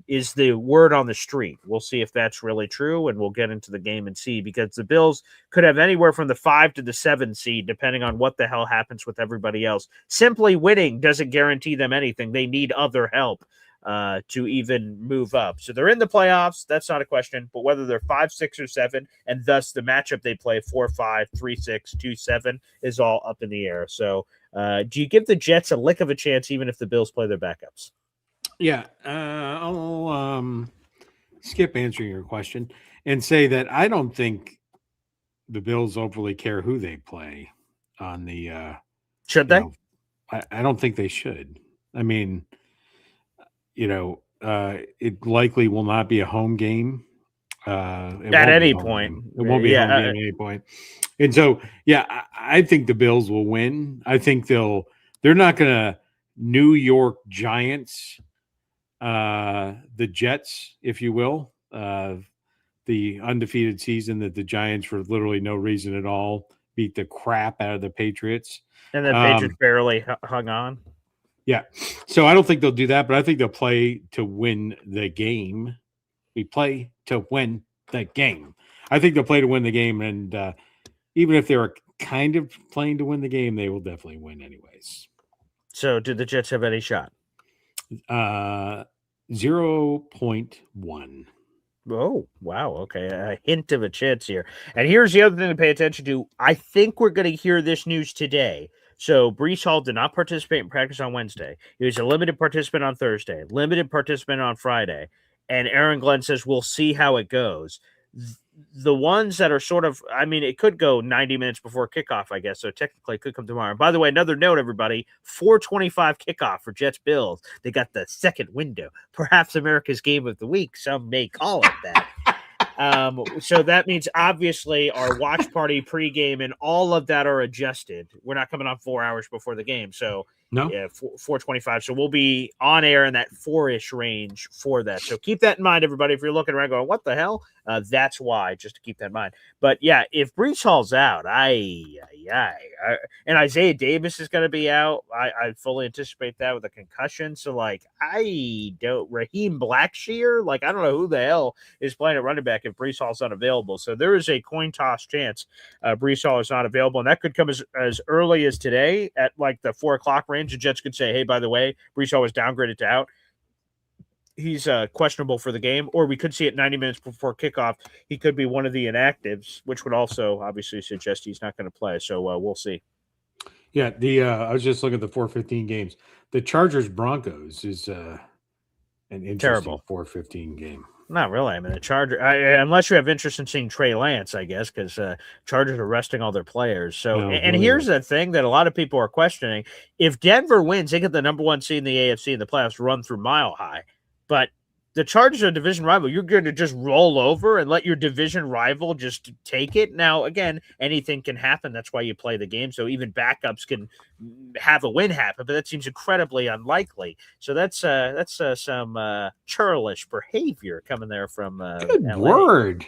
S1: Is the word on the street. We'll see if that's really true, and we'll get into the game and see, because the Bills could have anywhere from the 5 to the 7 seed, depending on what the hell happens with everybody else. Simply winning doesn't guarantee them anything. They need other help to even move up. So they're in the playoffs. That's not a question. But whether they're 5, 6, or 7, and thus the matchup they play 4, 5, 3, 6, 2, 7 is all up in the air. So do you give the Jets a lick of a chance, even if the Bills play their backups?
S5: Yeah, I'll skip answering your question and say that I don't think the Bills overly care who they play on the.
S1: Should they?
S5: I don't think they should. I mean, it likely will not be a home game.
S1: At any point.
S5: It won't be a home game at any point. And so, I think the Bills will win. I think they're not going to New York Giants the Jets, if you will, the undefeated season that the Giants, for literally no reason at all, beat the crap out of the Patriots.
S1: And the Patriots barely hung on.
S5: Yeah. So I don't think they'll do that, but I think they'll play to win the game. We play to win the game. I think they'll play to win the game. And even if they're kind of playing to win the game, they will definitely win anyways.
S1: So do the Jets have any shot?
S5: 0.1.
S1: Oh, wow. Okay. A hint of a chance here. And here's the other thing to pay attention to. I think we're going to hear this news today. So Breece Hall did not participate in practice on Wednesday. He was a limited participant on Thursday, limited participant on Friday. And Aaron Glenn says, we'll see how it goes. The ones that are sort of, it could go 90 minutes before kickoff, I guess. So technically it could come tomorrow. And by the way, another note, everybody, 4:25 kickoff for Jets Bills. They got the second window, perhaps America's game of the week. Some may call it that. So that means obviously our watch party pregame and all of that are adjusted. We're not coming on 4 hours before the game. So
S5: no,
S1: 4:25. So we'll be on air in that 4-ish range for that. So keep that in mind, everybody. If you're looking around going, what the hell? That's why, just to keep that in mind. But yeah, if Breece Hall's out, and Isaiah Davis is going to be out, I fully anticipate that with a concussion. So Raheem Blackshear, I don't know who the hell is playing at running back if Breece Hall's not available. So there is a coin toss chance Breece Hall is not available, and that could come as early as today at the 4 o'clock range. The Jets could say, hey, by the way, Breece Hall was downgraded to out. He's questionable for the game, or we could see it 90 minutes before kickoff. He could be one of the inactives, which would also obviously suggest he's not going to play. So we'll see.
S5: Yeah, I was just looking at the 4:15 games. The Chargers Broncos is an interesting
S1: Terrible.
S5: 4:15 game.
S1: Not really. I mean, the Charger, unless you have interest in seeing Trey Lance, I guess, because Chargers are resting all their players. So,
S5: No,
S1: and
S5: really
S1: here's
S5: is.
S1: the thing that a lot of people are questioning: if Denver wins, they get the number one seed in the AFC in the playoffs, run through Mile High. But the Chargers are a division rival. You're going to just roll over and let your division rival just take it. Now, again, anything can happen. That's why you play the game. So even backups can have a win happen, but that seems incredibly unlikely. So that's some churlish behavior coming there from
S5: Good
S1: LA.
S5: word.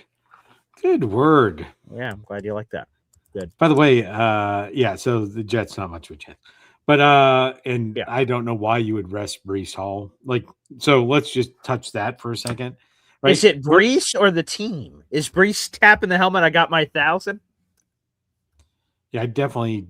S5: Good word.
S1: Yeah, I'm glad you like that. Good.
S5: By the way, yeah, so the Jets not much of a chance. But and
S1: Yeah.
S5: I don't know why you would rest Brees Hall. Like, so let's just touch that for a second. Right?
S1: Is it Brees or the team? Is Brees tapping the helmet? I got my 1,000.
S5: Yeah, I definitely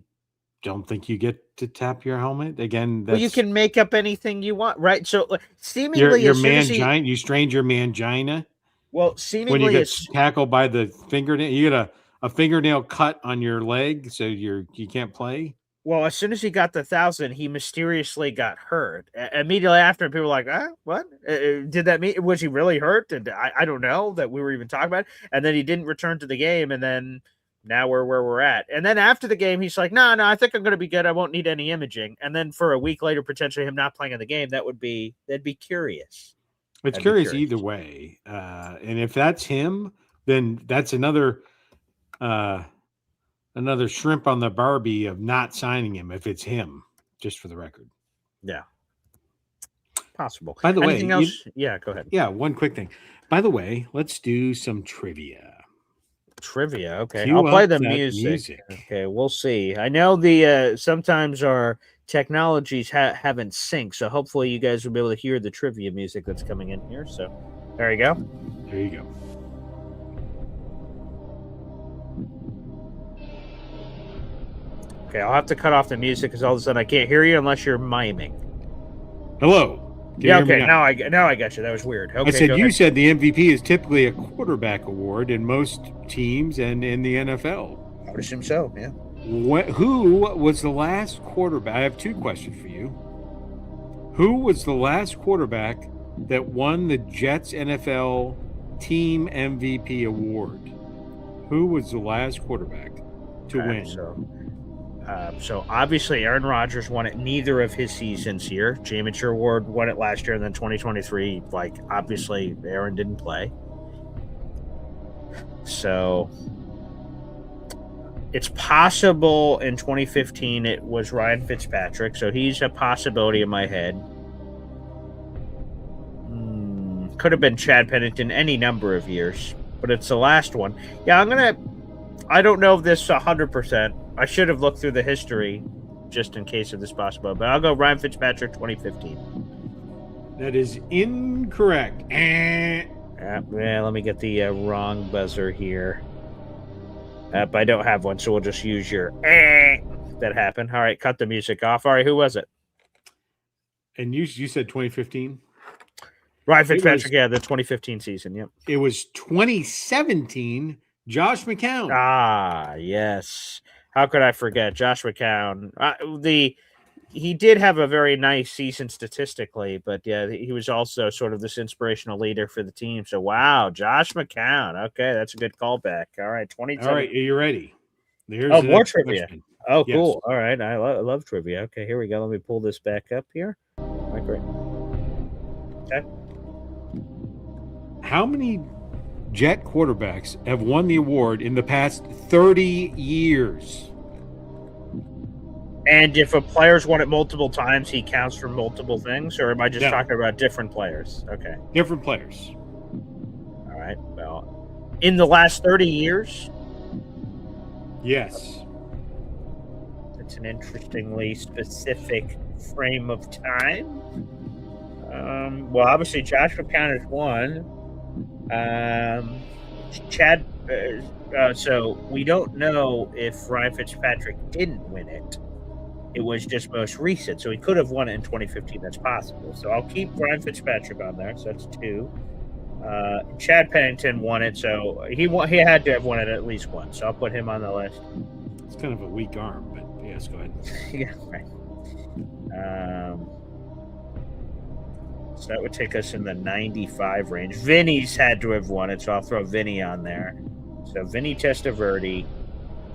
S5: don't think you get to tap your helmet again. That's
S1: Well, you can make up anything you want, right? So seemingly,
S5: your
S1: as soon as he,
S5: mangina. You strained your mangina
S1: well,
S5: when you
S1: seemingly
S5: get
S1: it's
S5: tackled by the fingernail. You get a fingernail cut on your leg, so you can't play.
S1: well, as soon as he got the 1,000, he mysteriously got hurt. Immediately after, people were like, what? Did that mean, was he really hurt? And I don't know that we were even talking about it. And then he didn't return to the game. And then now we're where we're at. And then after the game, he's like, no, I think I'm going to be good. I won't need any imaging. And then for a week later, potentially him not playing in the game, that'd be curious.
S5: It's
S1: That'd be
S5: curious
S1: curious.
S5: either way. And if that's him, then that's another shrimp on the Barbie of not signing him if it's him, just for the record.
S1: Yeah. Possible.
S5: By the
S1: Anything
S5: way,
S1: else? Yeah, go ahead.
S5: Yeah, one quick thing. By the way, let's do some trivia.
S1: Trivia. Okay.
S5: Cue
S1: I'll play
S5: up
S1: the
S5: that
S1: music. Okay, we'll see. I know the sometimes our technologies haven't synced, so hopefully you guys will be able to hear the trivia music that's coming in here. So there you go.
S5: There you go.
S1: Okay, I'll have to cut off the music because all of a sudden I can't hear you unless you're miming.
S5: Hello. Can
S1: Yeah,
S5: you hear me
S1: okay. Now I got you. That was weird. Okay,
S5: I said
S1: go
S5: you
S1: ahead.
S5: said the MVP is typically a quarterback award in most teams and in the NFL.
S1: I would assume so, yeah.
S5: Who was the last quarterback? I have two questions for you. Who was the last quarterback that won the Jets NFL Team MVP award? Who was the last quarterback to win?
S1: So obviously Aaron Rodgers won it neither of his seasons here. Championship Award won it last year, and then 2023, like obviously Aaron didn't play. So it's possible in 2015 it was Ryan Fitzpatrick, so he's a possibility in my head. Could have been Chad Pennington any number of years, but it's the last one. Yeah, I don't know if this 100%. I should have looked through the history just in case of this possible, but I'll go Ryan Fitzpatrick 2015.
S5: That is incorrect.
S1: Yeah, let me get the wrong buzzer here. But I don't have one, so we'll just use your that happened. All right, cut the music off. All right, who was it?
S5: And you said 2015?
S1: Ryan Fitzpatrick, the 2015 season, yep.
S5: It was 2017, Josh McCown.
S1: Ah, yes. How could I forget Josh McCown? He did have a very nice season statistically, but yeah, he was also sort of this inspirational leader for the team. So wow, Josh McCown. Okay, that's a good callback. All right, 2017.
S5: All right, are you ready? Here's
S1: more trivia.
S5: question.
S1: Oh,
S5: Yes.
S1: cool. All right, I love trivia. Okay, here we go. Let me pull this back up here. All right, great. Okay.
S5: How many Jet quarterbacks have won the award in the past 30 years?
S1: And if a player's won it multiple times, he counts for multiple things, or am I just
S5: No.
S1: talking about different players? Okay.
S5: Different players.
S1: All right. Well, in the last 30 years,
S5: Yes.
S1: it's an interestingly specific frame of time. Well, obviously, Josh McCown is one. Chad. So we don't know if Ryan Fitzpatrick didn't win it. It was just most recent, so he could have won it in 2015. That's possible. So I'll keep Ryan Fitzpatrick on there. So that's two. Chad Pennington won it, so he had to have won it at least once. So I'll put him on the list.
S5: It's kind of a weak arm, but yeah. Yes, go ahead.
S1: Yeah, right. So that would take us in the 95 range. Vinny's had to have won it, so I'll throw Vinny on there. So Vinny Testaverde,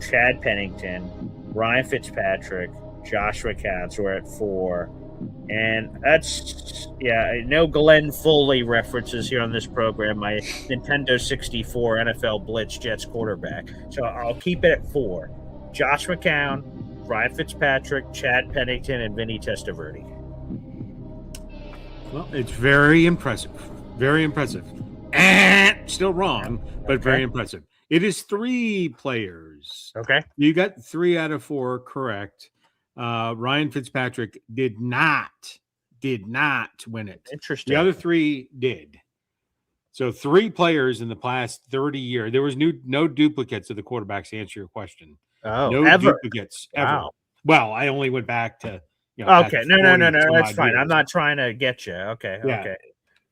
S1: Chad Pennington, Ryan Fitzpatrick, Joshua Counts were at 4. And that's, no Glenn Foley references here on this program, my Nintendo 64 NFL Blitz Jets quarterback. So I'll keep it at 4. Josh McCown, Ryan Fitzpatrick, Chad Pennington, and Vinny Testaverde.
S5: Well, it's very impressive. Very impressive. Still wrong, but very impressive. It is 3 players.
S1: Okay.
S5: You got 3 out of 4 correct. Ryan Fitzpatrick did not win it.
S1: Interesting.
S5: The other 3 did. So 3 players in the past 30 years. There was no duplicates of the quarterbacks, to answer your question.
S1: Oh,
S5: no
S1: ever?
S5: Duplicates ever.
S1: Wow.
S5: Well, I only went back to
S1: okay. No. That's fine. I'm not trying to get you. Okay.
S5: Yeah.
S1: Okay.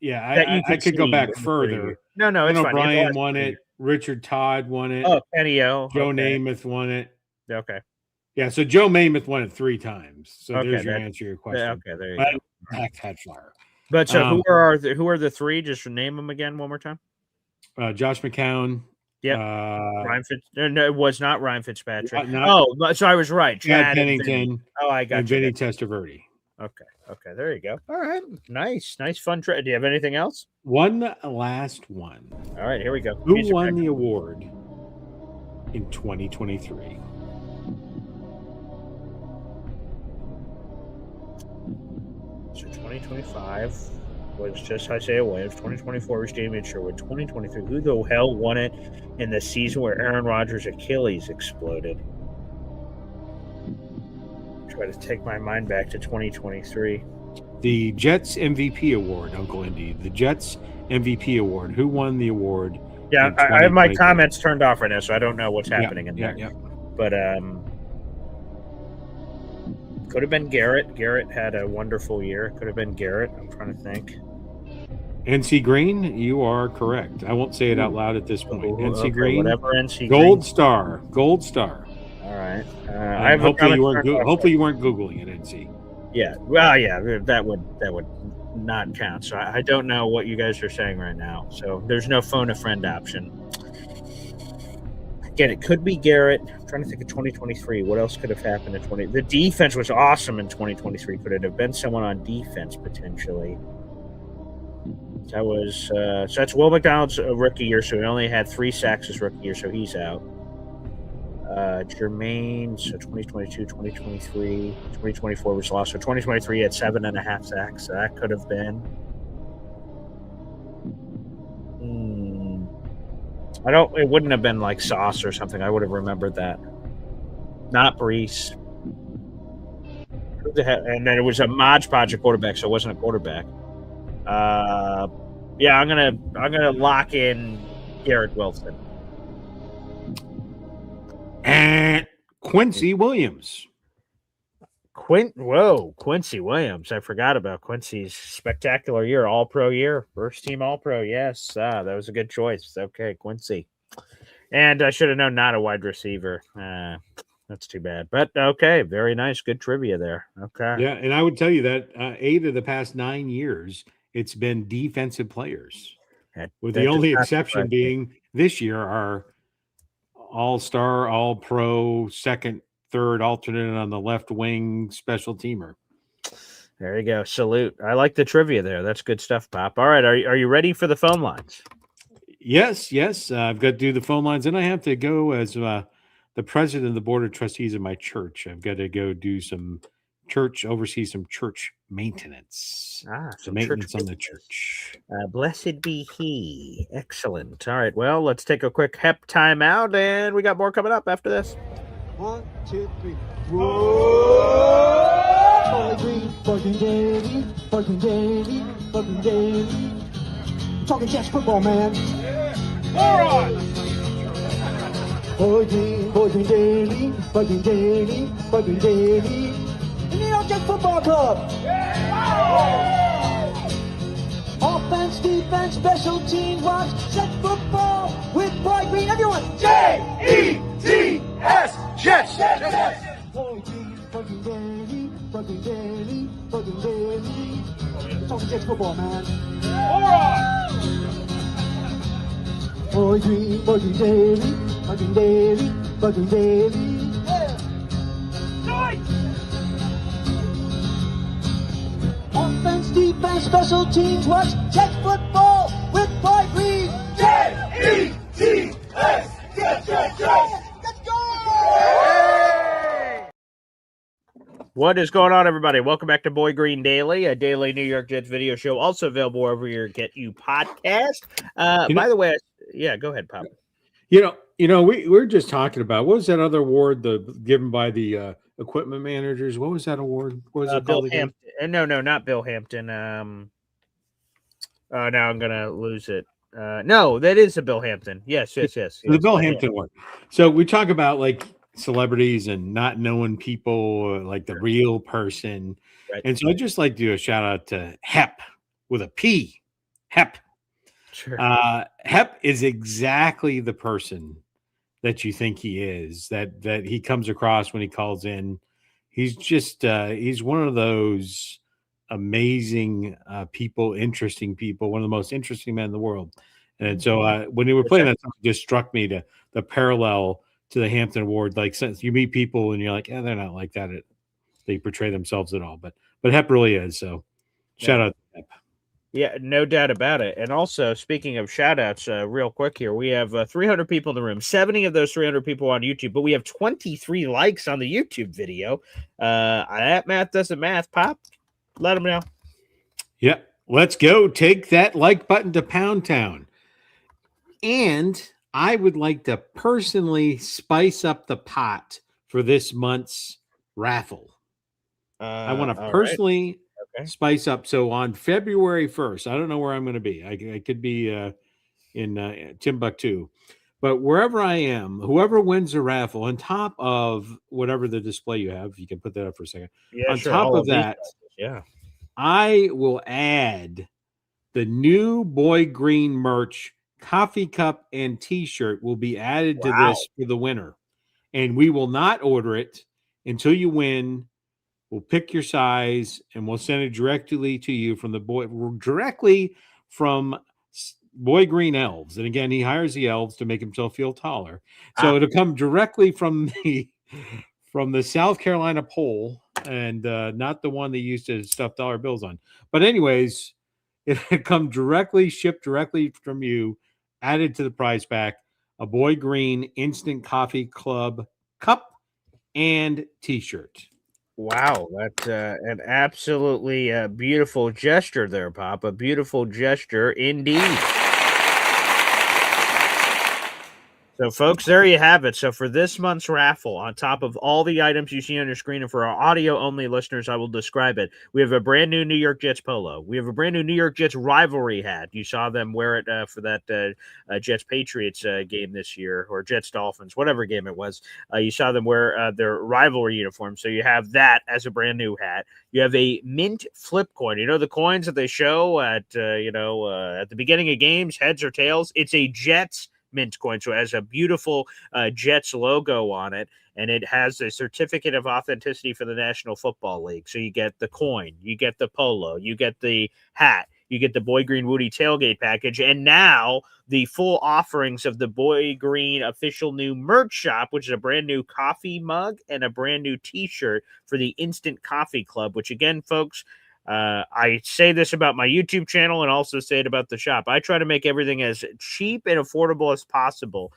S5: Yeah, I could go back further.
S1: No, it's fine.
S5: Brian won it. Richard Todd won it.
S1: Oh, Kenny O.
S5: Joe Namath won it.
S1: Okay.
S5: Yeah, so Joe Namath won it 3 times. So
S1: Okay,
S5: there's your answer to your question.
S1: Okay, there you go.
S5: Head flyer.
S1: But so who are the 3? Just name them again one more time.
S5: Josh McCown.
S1: Yep. Ryan no, it was not Ryan Fitzpatrick. So I was right.
S5: Chad Pennington.
S1: I got
S5: and
S1: you.
S5: Vinny Testaverde.
S1: Okay, there you go. All right, nice, fun trip. Do you have anything else?
S5: One last one.
S1: All right, here we go.
S5: Who won the award in 2023?
S1: So 2025 was just Isaiah Williams. 2024 was Damian Sherwood. 2023, who the hell won it in the season where Aaron Rodgers' Achilles exploded? Try to take my mind back to 2023.
S5: The Jets MVP award, Uncle Indy. The Jets MVP award. Who won the award?
S1: Yeah, I have my comments turned off right now, so I don't know what's happening in there.
S5: Yeah.
S1: But could have been Garrett. Garrett had a wonderful year. Could have been Garrett. I'm trying to think.
S5: NC Green, you are correct. I won't say it out loud at this point. NC Green,
S1: whatever. NC
S5: Gold
S1: Green.
S5: Star. Gold Star.
S1: All right.
S5: Hopefully you weren't Googling it, NC.
S1: Yeah. Well, yeah. That would not count. So I don't know what you guys are saying right now. So there's no phone a friend option. Again, it could be Garrett. I'm trying to think of 2023. What else could have happened in 20? The defense was awesome in 2023. Could it have been someone on defense potentially? That was so that's Will McDonald's rookie year. So he only had 3 sacks his rookie year, so he's out. Jermaine, so 2022, 2023, 2024 was lost. So 2023 had 7.5 sacks. So that could have been. It wouldn't have been like Sauce or something. I would have remembered that. Not Brees. Who the heck? And then it was a Mod Podge quarterback, so it wasn't a quarterback. Yeah, I'm gonna lock in Garrett Wilson.
S5: And Quincy Williams.
S1: Quincy Williams. I forgot about Quincy's spectacular year, all-pro year. First team all-pro, yes. That was a good choice. Okay, Quincy. And I should have known not a wide receiver. That's too bad. But okay, very nice. Good trivia there. Okay.
S5: Yeah, and I would tell you that 8 of the past 9 years, it's been defensive players. With the only exception being this year our all-star, all-pro, second, third alternate on the left wing special teamer.
S1: There you go. Salute. I like the trivia there. That's good stuff, Pop. All right. Are you ready for the phone lines?
S5: Yes. I've got to do the phone lines, and I have to go as the president of the board of trustees of my church. I've got to go do oversee some church maintenance.
S1: Some
S5: maintenance on the church.
S1: Blessed be he. Excellent. All right. Well, let's take a quick hep time out, and we got more coming up after this.
S3: 1, 2, 3. Whoa! Fucking daily. Talking Jets football, man. Moron! Fucking daily. The New York Jets Football Club. Offense, defense, special teams, watch Jets football with Boy Green. Everyone, J-E-T-S, Jets. talking Jets football, man. Boy Green Daily, Bugging Daily, Bugging Daily. Offense, defense, special teams, watch Jets football with Boy Green. J-E-T-S, Jets, Jets, Jets. Let's go!
S1: What is going on, everybody? Welcome back to Boy Green Daily, a daily New York Jets video show, also available wherever you get you podcast. By the way, yeah, go ahead, Pop.
S5: We were just talking about, what was that other award given by the equipment managers? What was that award? What was it
S1: Bill
S5: called again?
S1: Hampton. No, not Bill Hampton. Now I'm gonna lose it. No, that is a Bill Hampton. Yes.
S5: The Bill Hampton one. So we talk about like celebrities and not knowing people, like the real person.
S1: Right.
S5: And so I just like to do a shout out to Hep with a P. Hep.
S1: Sure.
S5: Hep is exactly the person that you think he is, that he comes across when he calls in. He's just he's one of those amazing people, interesting people, one of the most interesting men in the world. And so when they were playing that song, it just struck me to the parallel to the Hampton Award. Like, since you meet people and you're like, they're not like that. They portray themselves at all, but Hep really is. So shout out to Hep.
S1: Yeah, no doubt about it. And also, speaking of shout outs, real quick here, we have 300 people in the room, 70 of those 300 people on YouTube, but we have 23 likes on the YouTube video. That math doesn't math. Pop, let them know.
S5: Yeah, let's go. Take that like button to Pound Town. And I would like to personally spice up the pot for this month's raffle. I want to personally spice up. So on February 1st, I don't know where I'm going to be. I could be in Timbuktu. But wherever I am, whoever wins the raffle, on top of whatever the display you have, you can put that up for a second.
S1: Yeah,
S5: on
S1: sure,
S5: top of that, I will add the new Boy Green merch, coffee cup and t-shirt will be added to this for the winner. And we will not order it until you win. We'll pick your size and we'll send it directly to you from directly from Boy Green Elves. And again, he hires the elves to make himself feel taller. So it'll come directly from the South Carolina pole, and not the one they used to stuff dollar bills on. But anyways, it come shipped directly from you, added to the prize pack, a Boy Green Instant Coffee Club cup and t-shirt.
S1: Wow, that's an absolutely beautiful gesture there, Pop. A beautiful gesture indeed. So, folks, there you have it. So, for this month's raffle, on top of all the items you see on your screen, and for our audio-only listeners, I will describe it. We have a brand new New York Jets polo. We have a brand new New York Jets rivalry hat. You saw them wear it for that Jets-Patriots game this year, or Jets-Dolphins, whatever game it was. You saw them wear their rivalry uniform. So, you have that as a brand new hat. You have a mint flip coin. You know the coins that they show at the beginning of games, heads or tails? It's a Jets mint coin, so it has a beautiful Jets logo on it, and it has a certificate of authenticity for the National Football League. So you get the coin, you get the polo, you get the hat, you get the Boy Green Woody tailgate package, and now the full offerings of the Boy Green official new merch shop, which is a brand new coffee mug and a brand new t-shirt for the Instant Coffee Club, which again, folks, I say this about my YouTube channel and also say it about the shop. I try to make everything as cheap and affordable as possible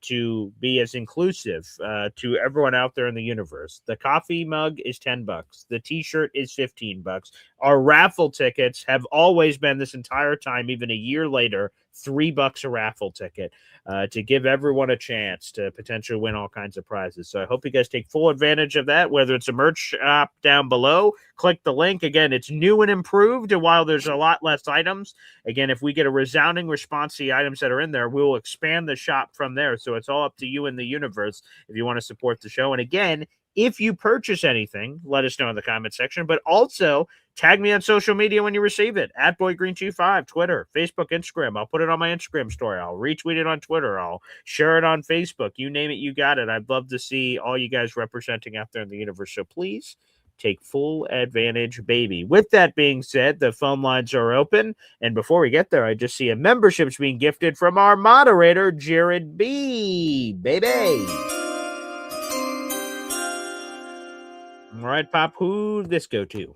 S1: to be as inclusive to everyone out there in the universe. The coffee mug is $10. The t-shirt is $15. Our raffle tickets have always been, this entire time, even a year later, $3 a raffle ticket to give everyone a chance to potentially win all kinds of prizes. So I hope you guys take full advantage of that, whether it's a merch shop down below. Click the link. Again, it's new and improved, and while there's a lot less items, again, if we get a resounding response to the items that are in there, we'll expand the shop from there. So it's all up to you in the universe if you want to support the show. And again, if you purchase anything, let us know in the comment section, but also tag me on social media when you receive it, at BoyGreen25, Twitter, Facebook, Instagram. I'll put it on my Instagram story. I'll retweet it on Twitter. I'll share it on Facebook. You name it, you got it. I'd love to see all you guys representing out there in the universe. So please Take full advantage, baby. With that being said, the phone lines are open. And before we get there, I just see a membership's being gifted from our moderator, Jared B. Baby. All right, Pop, who this go to?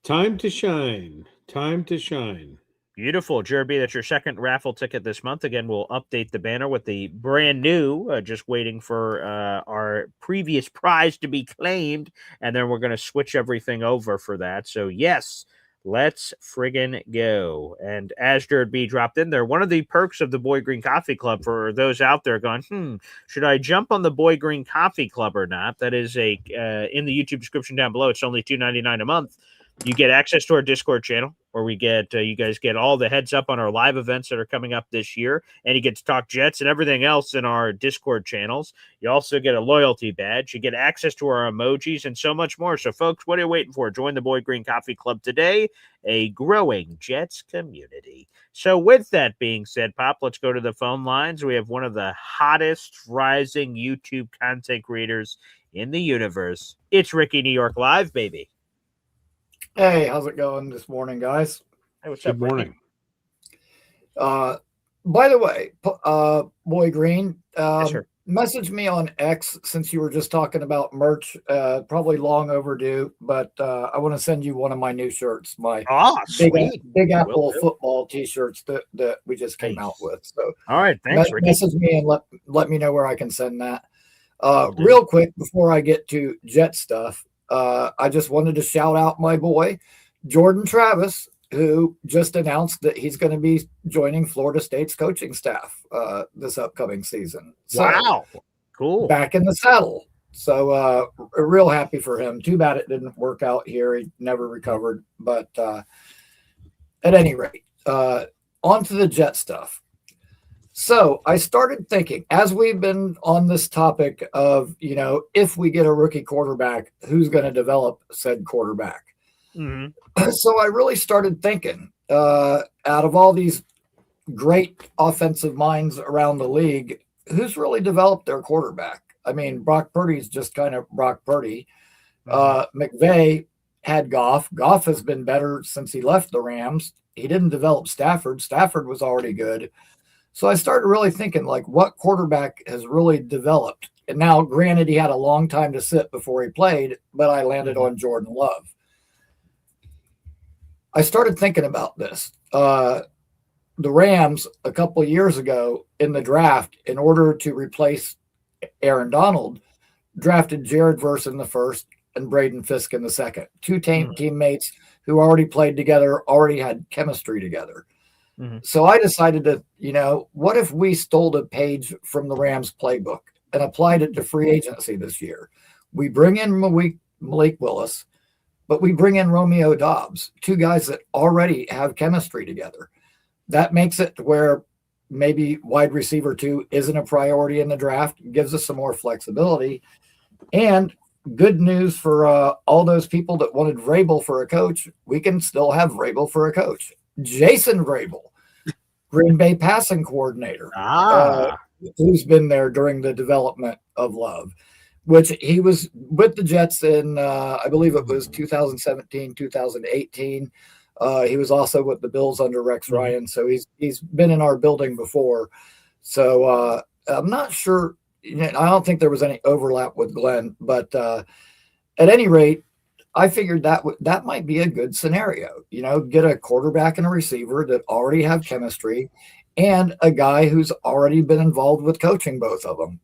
S5: Time to shine. Time to shine.
S1: Beautiful. Jared B, that's your second raffle ticket this month. Again, we'll update the banner with the brand new, just waiting for our previous prize to be claimed. And then we're going to switch everything over for that. So, yes, let's friggin' go. And as Jared B dropped in there, one of the perks of the Boy Green Coffee Club for those out there going, should I jump on the Boy Green Coffee Club or not? That is in the YouTube description down below. It's only $2.99 a month. You get access to our Discord channel, where we get you guys get all the heads up on our live events that are coming up this year, and you get to talk Jets and everything else in our Discord channels. You also get a loyalty badge. You get access to our emojis and so much more. So, folks, what are you waiting for? Join the Boy Green Coffee Club today, a growing Jets community. So, with that being said, Pop, let's go to the phone lines. We have one of the hottest rising YouTube content creators in the universe. It's Ricky New York Live, baby.
S7: Hey, how's it going this morning, guys?
S1: Hey, what's
S5: Good
S1: up,
S5: morning.
S7: By the way, Boy Green,
S1: Yes, sir.
S7: message me on X since you were just talking about merch. Probably long overdue, but I want to send you one of my new shirts, my
S1: Sweet.
S7: Big Apple
S1: Will do.
S7: football T-shirts that we just came out with. So,
S1: All right, thanks, Ricky.
S7: message me and let me know where I can send that.
S1: Will do.
S7: Real quick before I get to Jet stuff. I just wanted to shout out my boy, Jordan Travis, who just announced that he's going to be joining Florida State's coaching staff this upcoming season. So,
S1: Wow. Cool.
S7: back in the saddle. So real happy for him. Too bad it didn't work out here. He never recovered. But at any rate, on to the Jet stuff. So I started thinking, as we've been on this topic of, if we get a rookie quarterback, who's going to develop said quarterback?
S1: Mm-hmm.
S7: So I really started thinking, out of all these great offensive minds around the league, who's really developed their quarterback? I mean, Brock Purdy's just kind of Brock Purdy. McVay had Goff. Goff has been better since he left the Rams. He didn't develop Stafford. Stafford was already good. So I started really thinking, like, what quarterback has really developed? And now, granted, he had a long time to sit before he played, but I landed on Jordan Love. I started thinking about this. The Rams, a couple of years ago in the draft, in order to replace Aaron Donald, drafted Jared Verse in the first and Braden Fisk in the second. Two teammates who already played together, already had chemistry together. So I decided to, what if we stole a page from the Rams playbook and applied it to free agency this year? We bring in Malik Willis, but we bring in Romeo Doubs, two guys that already have chemistry together. That makes it to where maybe wide receiver 2 isn't a priority in the draft, gives us some more flexibility. And good news for all those people that wanted Vrabel for a coach, we can still have Vrabel for a coach. Jason Vrabel, Green Bay passing coordinator, who's been there during the development of Love, which he was with the Jets in, I believe it was 2017, 2018. He was also with the Bills under Rex Ryan. So he's been in our building before. So I'm not sure. I don't think there was any overlap with Glenn, but at any rate, I figured that might be a good scenario. Get a quarterback and a receiver that already have chemistry, and a guy who's already been involved with coaching both of them.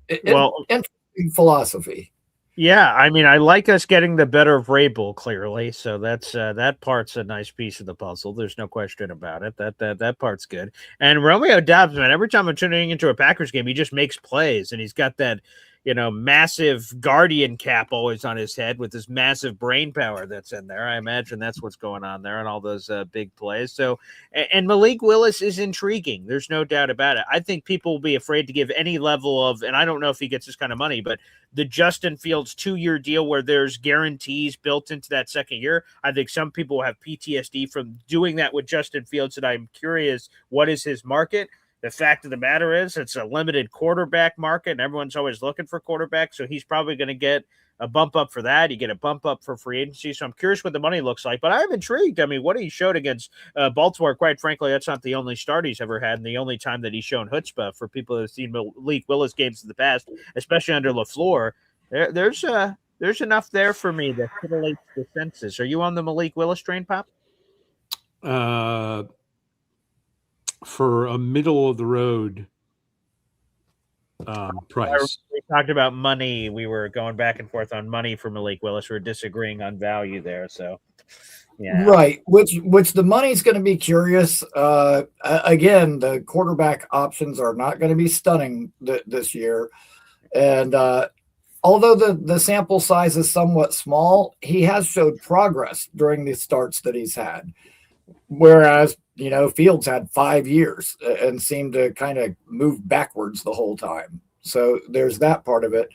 S7: Interesting philosophy.
S1: Yeah, I mean, I like us getting the better of Vrabel, clearly. So that's that part's a nice piece of the puzzle. There's no question about it. That part's good. And Romeo Doubs, man, every time I'm tuning into a Packers game, he just makes plays, and he's got that massive guardian cap always on his head with this massive brain power that's in there. I imagine that's what's going on there and all those big plays. So, and Malik Willis is intriguing. There's no doubt about it. I think people will be afraid to give any level of, and I don't know if he gets this kind of money, but the Justin Fields 2-year deal where there's guarantees built into that second year. I think some people have PTSD from doing that with Justin Fields, and I'm curious, what is his market? the fact of the matter is it's a limited quarterback market, and everyone's always looking for quarterbacks. So he's probably going to get a bump up for that. You get a bump up for free agency. So I'm curious what the money looks like. But I'm intrigued. I mean, what he showed against Baltimore, quite frankly, that's not the only start he's ever had, and the only time that he's shown chutzpah for people that have seen Malik Willis games in the past, especially under LaFleur. There's enough there for me that titillates the senses. Are you on the Malik Willis train, Pop?
S5: For a middle of the road price.
S1: We talked about money. We were going back and forth on money for Malik Willis. We're disagreeing on value there. So, yeah.
S7: Right. Which the money's going to be curious. Again, the quarterback options are not going to be stunning this year. And although the sample size is somewhat small, he has showed progress during the starts that he's had. Whereas, Fields had 5 years and seemed to kind of move backwards the whole time. So there's that part of it.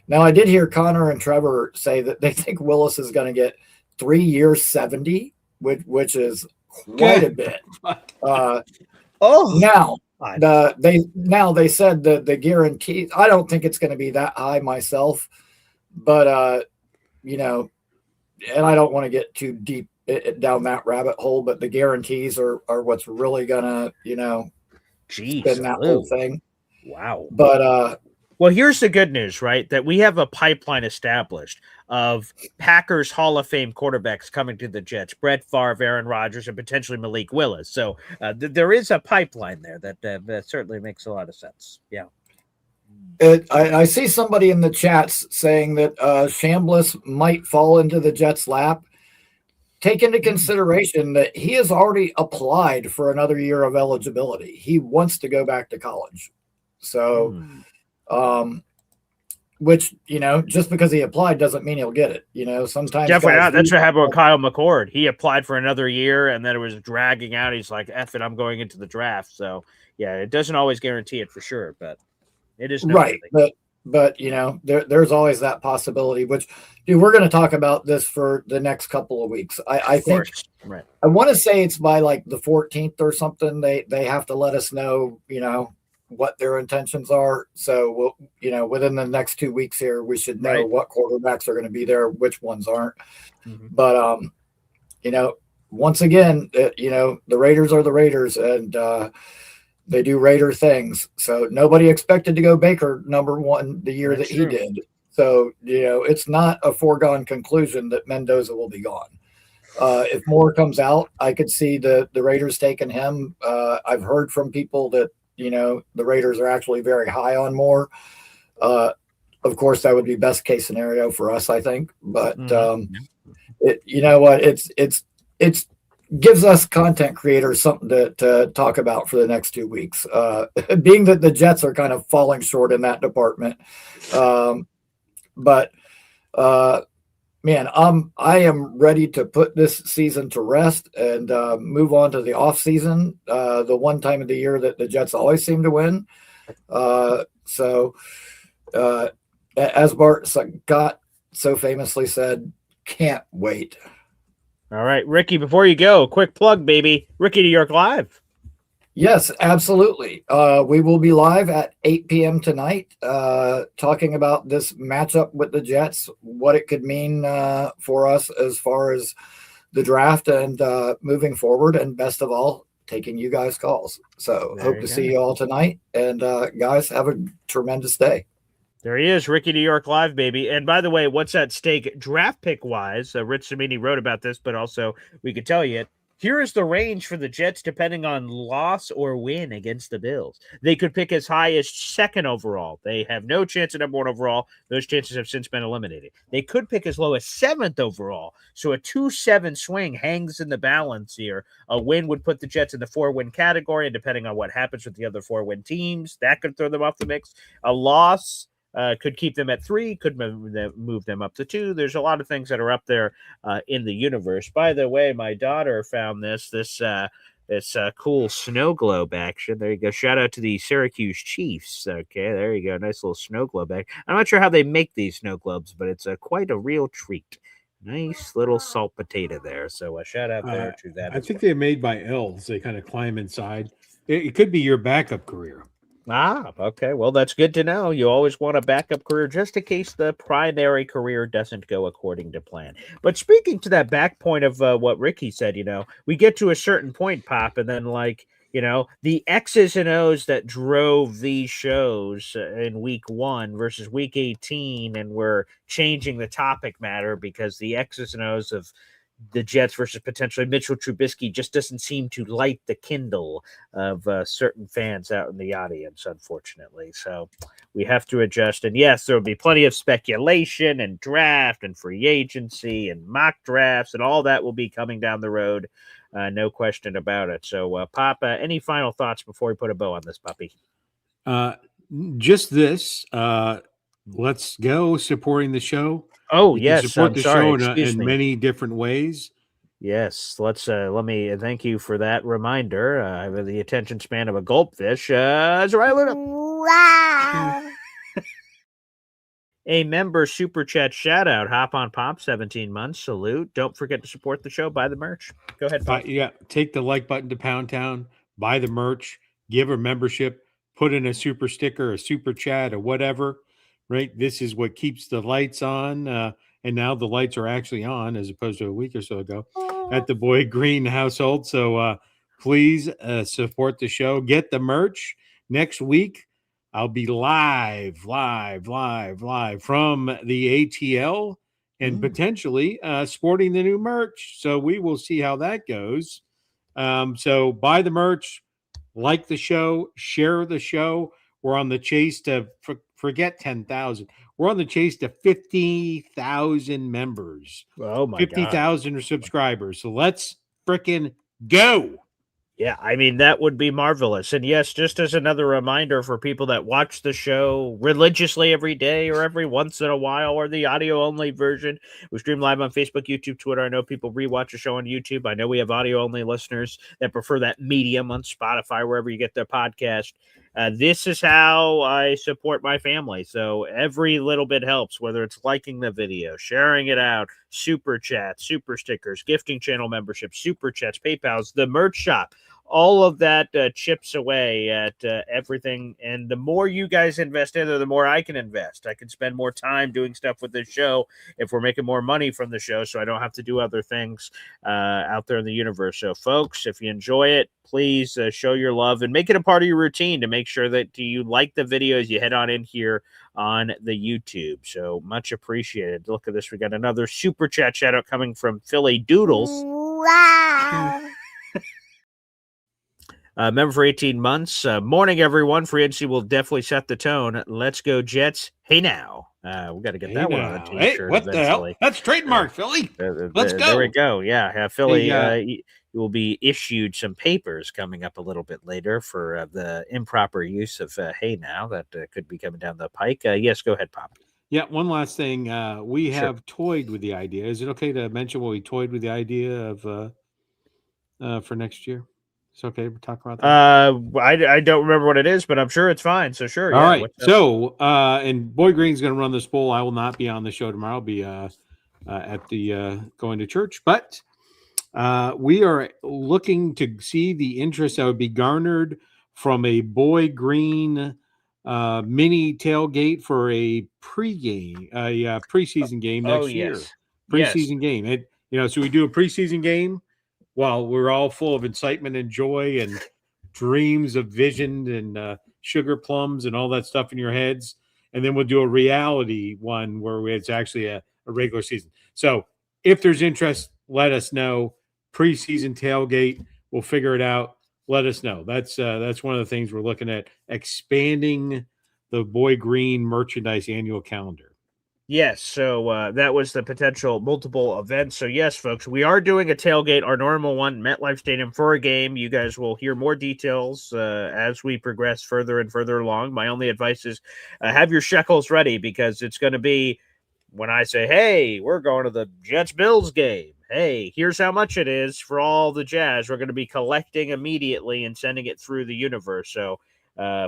S7: Now, I did hear Connor and Trevor say that they think Willis is going to get 3 years, 70, which is quite a bit. Now they said that the guarantee, I don't think it's going to be that high myself, but and I don't want to get too deep down that rabbit hole, but the guarantees are what's really gonna spin that whole thing.
S1: Wow.
S7: But
S1: well, here's the good news, right? That we have a pipeline established of Packers Hall of Fame quarterbacks coming to the Jets: Brett Favre, Aaron Rodgers, and potentially Malik Willis. So there is a pipeline there that certainly makes a lot of sense. Yeah.
S7: I see somebody in the chats saying that Chambliss might fall into the Jets' lap. Take into consideration that he has already applied for another year of eligibility. He wants to go back to college. So, which, just because he applied doesn't mean he'll get it. Sometimes
S1: definitely not. That's what happened with Kyle McCord. He applied for another year and then it was dragging out. He's like, F it, I'm going into the draft. So, yeah, it doesn't always guarantee it for sure, but it is
S7: right. But there's always that possibility, which, dude, we're going to talk about this for the next couple of weeks. I think,
S1: right.
S7: I want to say it's by like the 14th or something. They have to let us know, what their intentions are. So we'll, within the next 2 weeks here, we should know what quarterbacks are going to be there, which ones aren't. Mm-hmm. But, once again, the Raiders are the Raiders, and, they do Raider things. So nobody expected to go Baker number one the year that he did. So, it's not a foregone conclusion that Mendoza will be gone. If Moore comes out, I could see the Raiders taking him. I've heard from people that, the Raiders are actually very high on Moore. Of course, that would be best case scenario for us, I think. But it's gives us content creators something to talk about for the next 2 weeks, being that the Jets are kind of falling short in that department. But man, I am ready to put this season to rest and move on to the off season, the one time of the year that the Jets always seem to win. So as Bart Scott so famously said, can't wait.
S1: All right, Ricky, before you go, quick plug, baby. Ricky New York Live.
S7: Yes, absolutely. We will be live at 8 p.m. tonight, talking about this matchup with the Jets, what it could mean for us as far as the draft and moving forward, and best of all, taking you guys' calls. So hope to see you all tonight. And guys, have a tremendous day.
S1: There he is, Ricky New York Live, baby. And by the way, what's at stake draft pick wise? Rich Samini wrote about this, but also we could tell you, here is the range for the Jets depending on loss or win against the Bills. They could pick as high as second overall. They have no chance at number one overall. Those chances have since been eliminated. They could pick as low as seventh overall. So a 2-7 swing hangs in the balance here. A win would put the Jets in the 4-win category, and depending on what happens with the other 4-win teams, that could throw them off the mix. A loss could keep them at 3, could move them up to 2. There's a lot of things that are up there in the universe. By the way, my daughter found this cool snow globe action. There you go. Shout out to the Syracuse Chiefs. Okay, there you go. Nice little snow globe action. I'm not sure how they make these snow globes, but it's quite a real treat. Nice little salt potato there. So a shout out there to that.
S5: I think they're made by elves. They kind of climb inside. It could be your backup career.
S1: Ah, okay. Well, that's good to know. You always want a backup career just in case the primary career doesn't go according to plan. But speaking to that back point of what Ricky said, we get to a certain point, Pop, and then the X's and O's that drove these shows in week 1 versus week 18, and we're changing the topic matter because the X's and O's of the Jets versus potentially Mitchell Trubisky just doesn't seem to light the kindle of certain fans out in the audience, unfortunately. So we have to adjust. And yes, there will be plenty of speculation and draft and free agency and mock drafts, and all that will be coming down the road. No question about it. So, Pop, any final thoughts before we put a bow on this puppy?
S5: Just this. Let's go supporting the show.
S1: Oh,
S5: You can
S1: yes.
S5: support
S1: I'm
S5: the
S1: sorry.
S5: show
S1: Excuse
S5: in
S1: me.
S5: many different ways.
S1: Yes, let me thank you for that reminder. I have the attention span of a gulpfish. Wow. A member super chat shout out. Hop on Pop, 17 months. Salute. Don't forget to support the show. Buy the merch. Go ahead, Pop.
S5: Take the like button to Pound Town, buy the merch, give a membership, put in a super sticker, a super chat, or whatever. Right. This is what keeps the lights on. And now the lights are actually on as opposed to a week or so ago at the Boy Green household. So please support the show. Get the merch. Next week, I'll be live from the ATL and potentially sporting the new merch. So we will see how that goes. So buy the merch, like the show, share the show. We're on the chase to forget 10,000. We're on the chase to 50,000 members.
S1: Oh my
S5: 50,000 subscribers. So let's frickin' go.
S1: Yeah, I mean, that would be marvelous. And yes, just as another reminder for people that watch the show religiously every day or every once in a while, or the audio only version, we stream live on Facebook, YouTube, Twitter. I know people rewatch the show on YouTube. I know we have audio only listeners that prefer that medium on Spotify, wherever you get their podcast. This is how I support my family. So every little bit helps, whether it's liking the video, sharing it out, super chats, super stickers, gifting channel memberships, super chats, PayPals, the merch shop. All of that chips away at everything. And the more you guys invest in there, the more I can invest. I can spend more time doing stuff with this show if we're making more money from the show, so I don't have to do other things out there in the universe. So, folks, if you enjoy it, please show your love and make it a part of your routine to make sure that you like the videos. You head on in here on the YouTube. So much appreciated. Look at this. We got another super chat shout out coming from Philly Doodles. Wow. Member for 18 months. Morning, everyone. Free agency will definitely set the tone. Let's go, Jets. Hey, now. We got to get that one on a t-shirt.
S5: Hey, what the hell? That's trademark, Philly. Let's go.
S1: There we go. Yeah, Philly. You will be issued some papers coming up a little bit later for the improper use of hey, now. That could be coming down the pike. Yes, go ahead, Pop.
S5: Yeah, one last thing. We have toyed with the idea. Is it okay to mention what we toyed with the idea of for next year? It's okay to talk about that.
S1: I don't remember what it is, but I'm sure it's fine. So sure.
S5: All right. So and Boy Green's going to run this poll. I will not be on the show tomorrow. I'll be at the going to church, but we are looking to see the interest that would be garnered from a Boy Green mini tailgate for a preseason game next year. Preseason game. So we do a preseason game while we're all full of excitement and joy and dreams of vision and sugar plums and all that stuff in your heads. And then we'll do a reality one where it's actually a regular season. So if there's interest, let us know. Preseason tailgate, we'll figure it out. Let us know. That's one of the things we're looking at, expanding the Boy Green merchandise annual calendar.
S1: Yes, so that was the potential multiple events. So yes, folks, we are doing a tailgate, our normal one, MetLife Stadium, for a game. You guys will hear more details as we progress further and further along. My only advice is have your shekels ready, because it's going to be when I say, hey, we're going to the Jets-Bills game. Hey, here's how much it is for all the jazz. We're going to be collecting immediately and sending it through the universe. So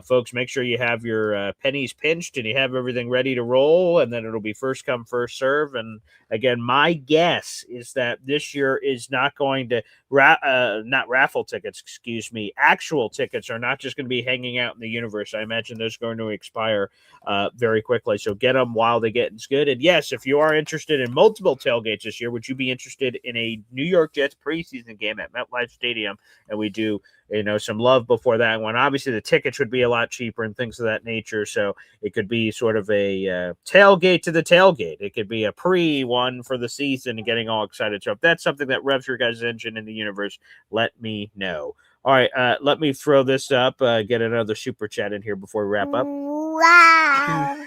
S1: Folks, make sure you have your pennies pinched and you have everything ready to roll, and then it'll be first come, first serve. And again, my guess is that this year is not going to not raffle tickets, excuse me. Actual tickets are not just going to be hanging out in the universe. I imagine those are going to expire very quickly. So get them while they get good. And yes, if you are interested in multiple tailgates this year, would you be interested in a New York Jets preseason game at MetLife Stadium? And we do, some love before that one. Obviously, the tickets would be a lot cheaper and things of that nature. So it could be sort of a tailgate to the tailgate. It could be a pre-one for the season and getting all excited. So if that's something that revs your guys' engine in the universe, let me know. All right, let me throw this up, get another super chat in here before we wrap up. Wow.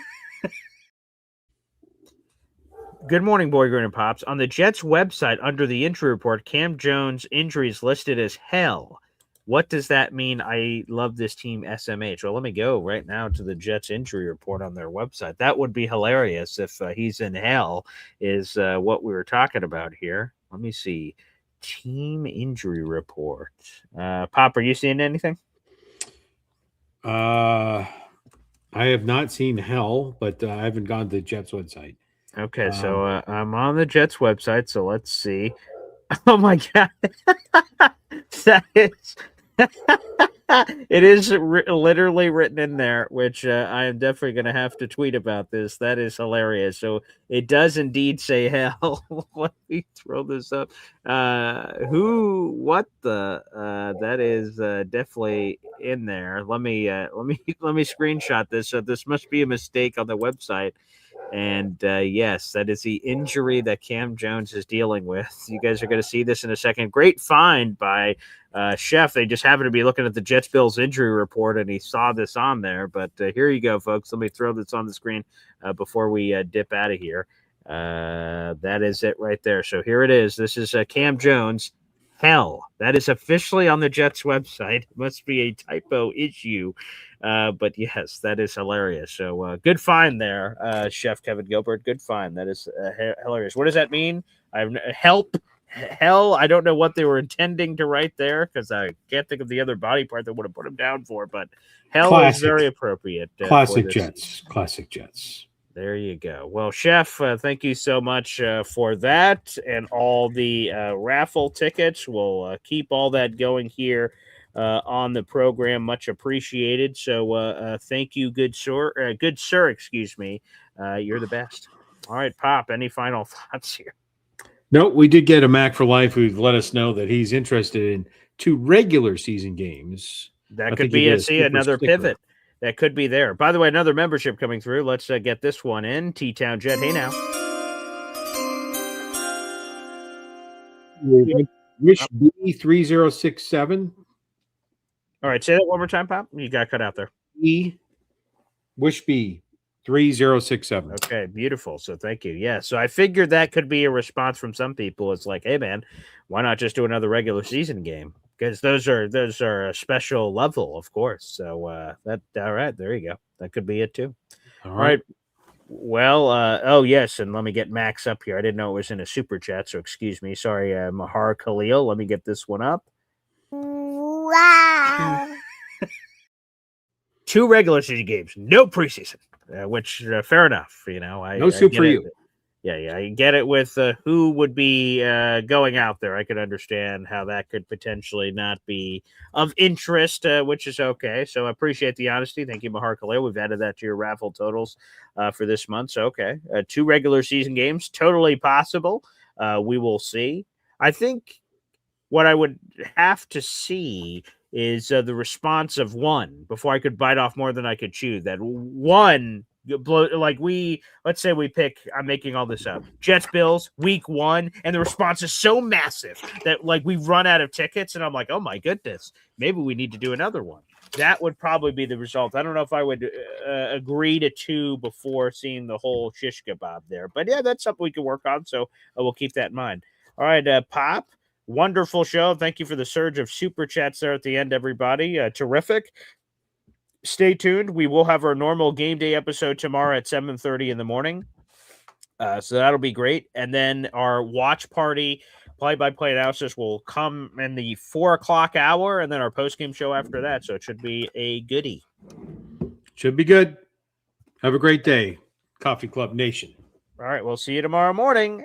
S1: Good morning, Boy Green and Pops. On the Jets website, under the injury report, Cam Jones' injury is listed as hell. What does that mean? I love this team, SMH. Well, let me go right now to the Jets injury report on their website. That would be hilarious if he's in hell, is what we were talking about here. Let me see. Team injury report. Pop, are you seeing anything?
S5: I have not seen hell, but I haven't gone to the Jets website.
S1: Okay, so I'm on the Jets website, so let's see. Oh my god, that is it is literally written in there, which I am definitely going to have to tweet about this. That is hilarious. So it does indeed say hell. Let me throw this up. That is definitely in there. Let me screenshot this. So this must be a mistake on the website. And yes, that is the injury that Cam Jones is dealing with. You guys are going to see this in a second. Great find by Chef. They just happened to be looking at the Jets Bills injury report, and he saw this on there. But here you go, folks. Let me throw this on the screen before we dip out of here. That is it right there. So here it is. This is Cam Jones. Hell, that is officially on the Jets website. It must be a typo issue. But yes, that is hilarious. So good find there, Chef Kevin Gilbert. Good find. That is hilarious. What does that mean? Hell, I don't know what they were intending to write there because I can't think of the other body part that would have put him down for, but hell is very appropriate.
S5: Classic Jets. Classic Jets.
S1: There you go. Well, Chef, thank you so much for that and all the raffle tickets. We'll keep all that going here on the program. Much appreciated. So thank you, good sir. Excuse me. You're the best. All right, Pop, any final thoughts here?
S5: No, we did get a Mac for Life who let us know that he's interested in 2 regular season games.
S1: That could be another pivot. That could be there. By the way, another membership coming through. Let's get this one in. T-Town Jet. Hey, now.
S5: Wish B3067.
S1: All right, say that one more time, Pop. You got cut out there.
S5: Wish B3067.
S1: Okay, beautiful. So thank you. Yeah, so I figured that could be a response from some people. It's like, hey, man, why not just do another regular season game? Because those are a special level, of course. So all right, there you go. That could be it too. All right. Well, oh yes, and let me get Max up here. I didn't know it was in a super chat, so excuse me. Sorry, Mahar Khalil. Let me get this one up. Wow. 2 regular season games, no preseason, which fair enough.
S5: No soup for you.
S1: Yeah, I get it with who would be going out there. I could understand how that could potentially not be of interest, which is okay. So I appreciate the honesty. Thank you, Mahar Khalil. We've added that to your raffle totals for this month. So, okay. 2 regular season games, totally possible. We will see. I think what I would have to see is the response of one before I could bite off more than I could chew. That one... let's say we pick, I'm making all this up, Jets Bills week 1, and the response is so massive that we run out of tickets, and I'm like, oh my goodness, maybe we need to do another one. That would probably be the result. I don't know if I would agree to 2 before seeing the whole shish kebab there, but yeah, that's something we can work on. So we'll keep that in mind. All right, Pop, wonderful show. Thank you for the surge of super chats there at the end, everybody. Terrific. Stay tuned. We will have our normal game day episode tomorrow at 7:30 in the morning. So that'll be great. And then our watch party play-by-play analysis will come in the 4:00 hour, and then our post-game show after that. So it should be a goodie.
S5: Should be good. Have a great day, Coffee Club Nation.
S1: All right, we'll see you tomorrow morning.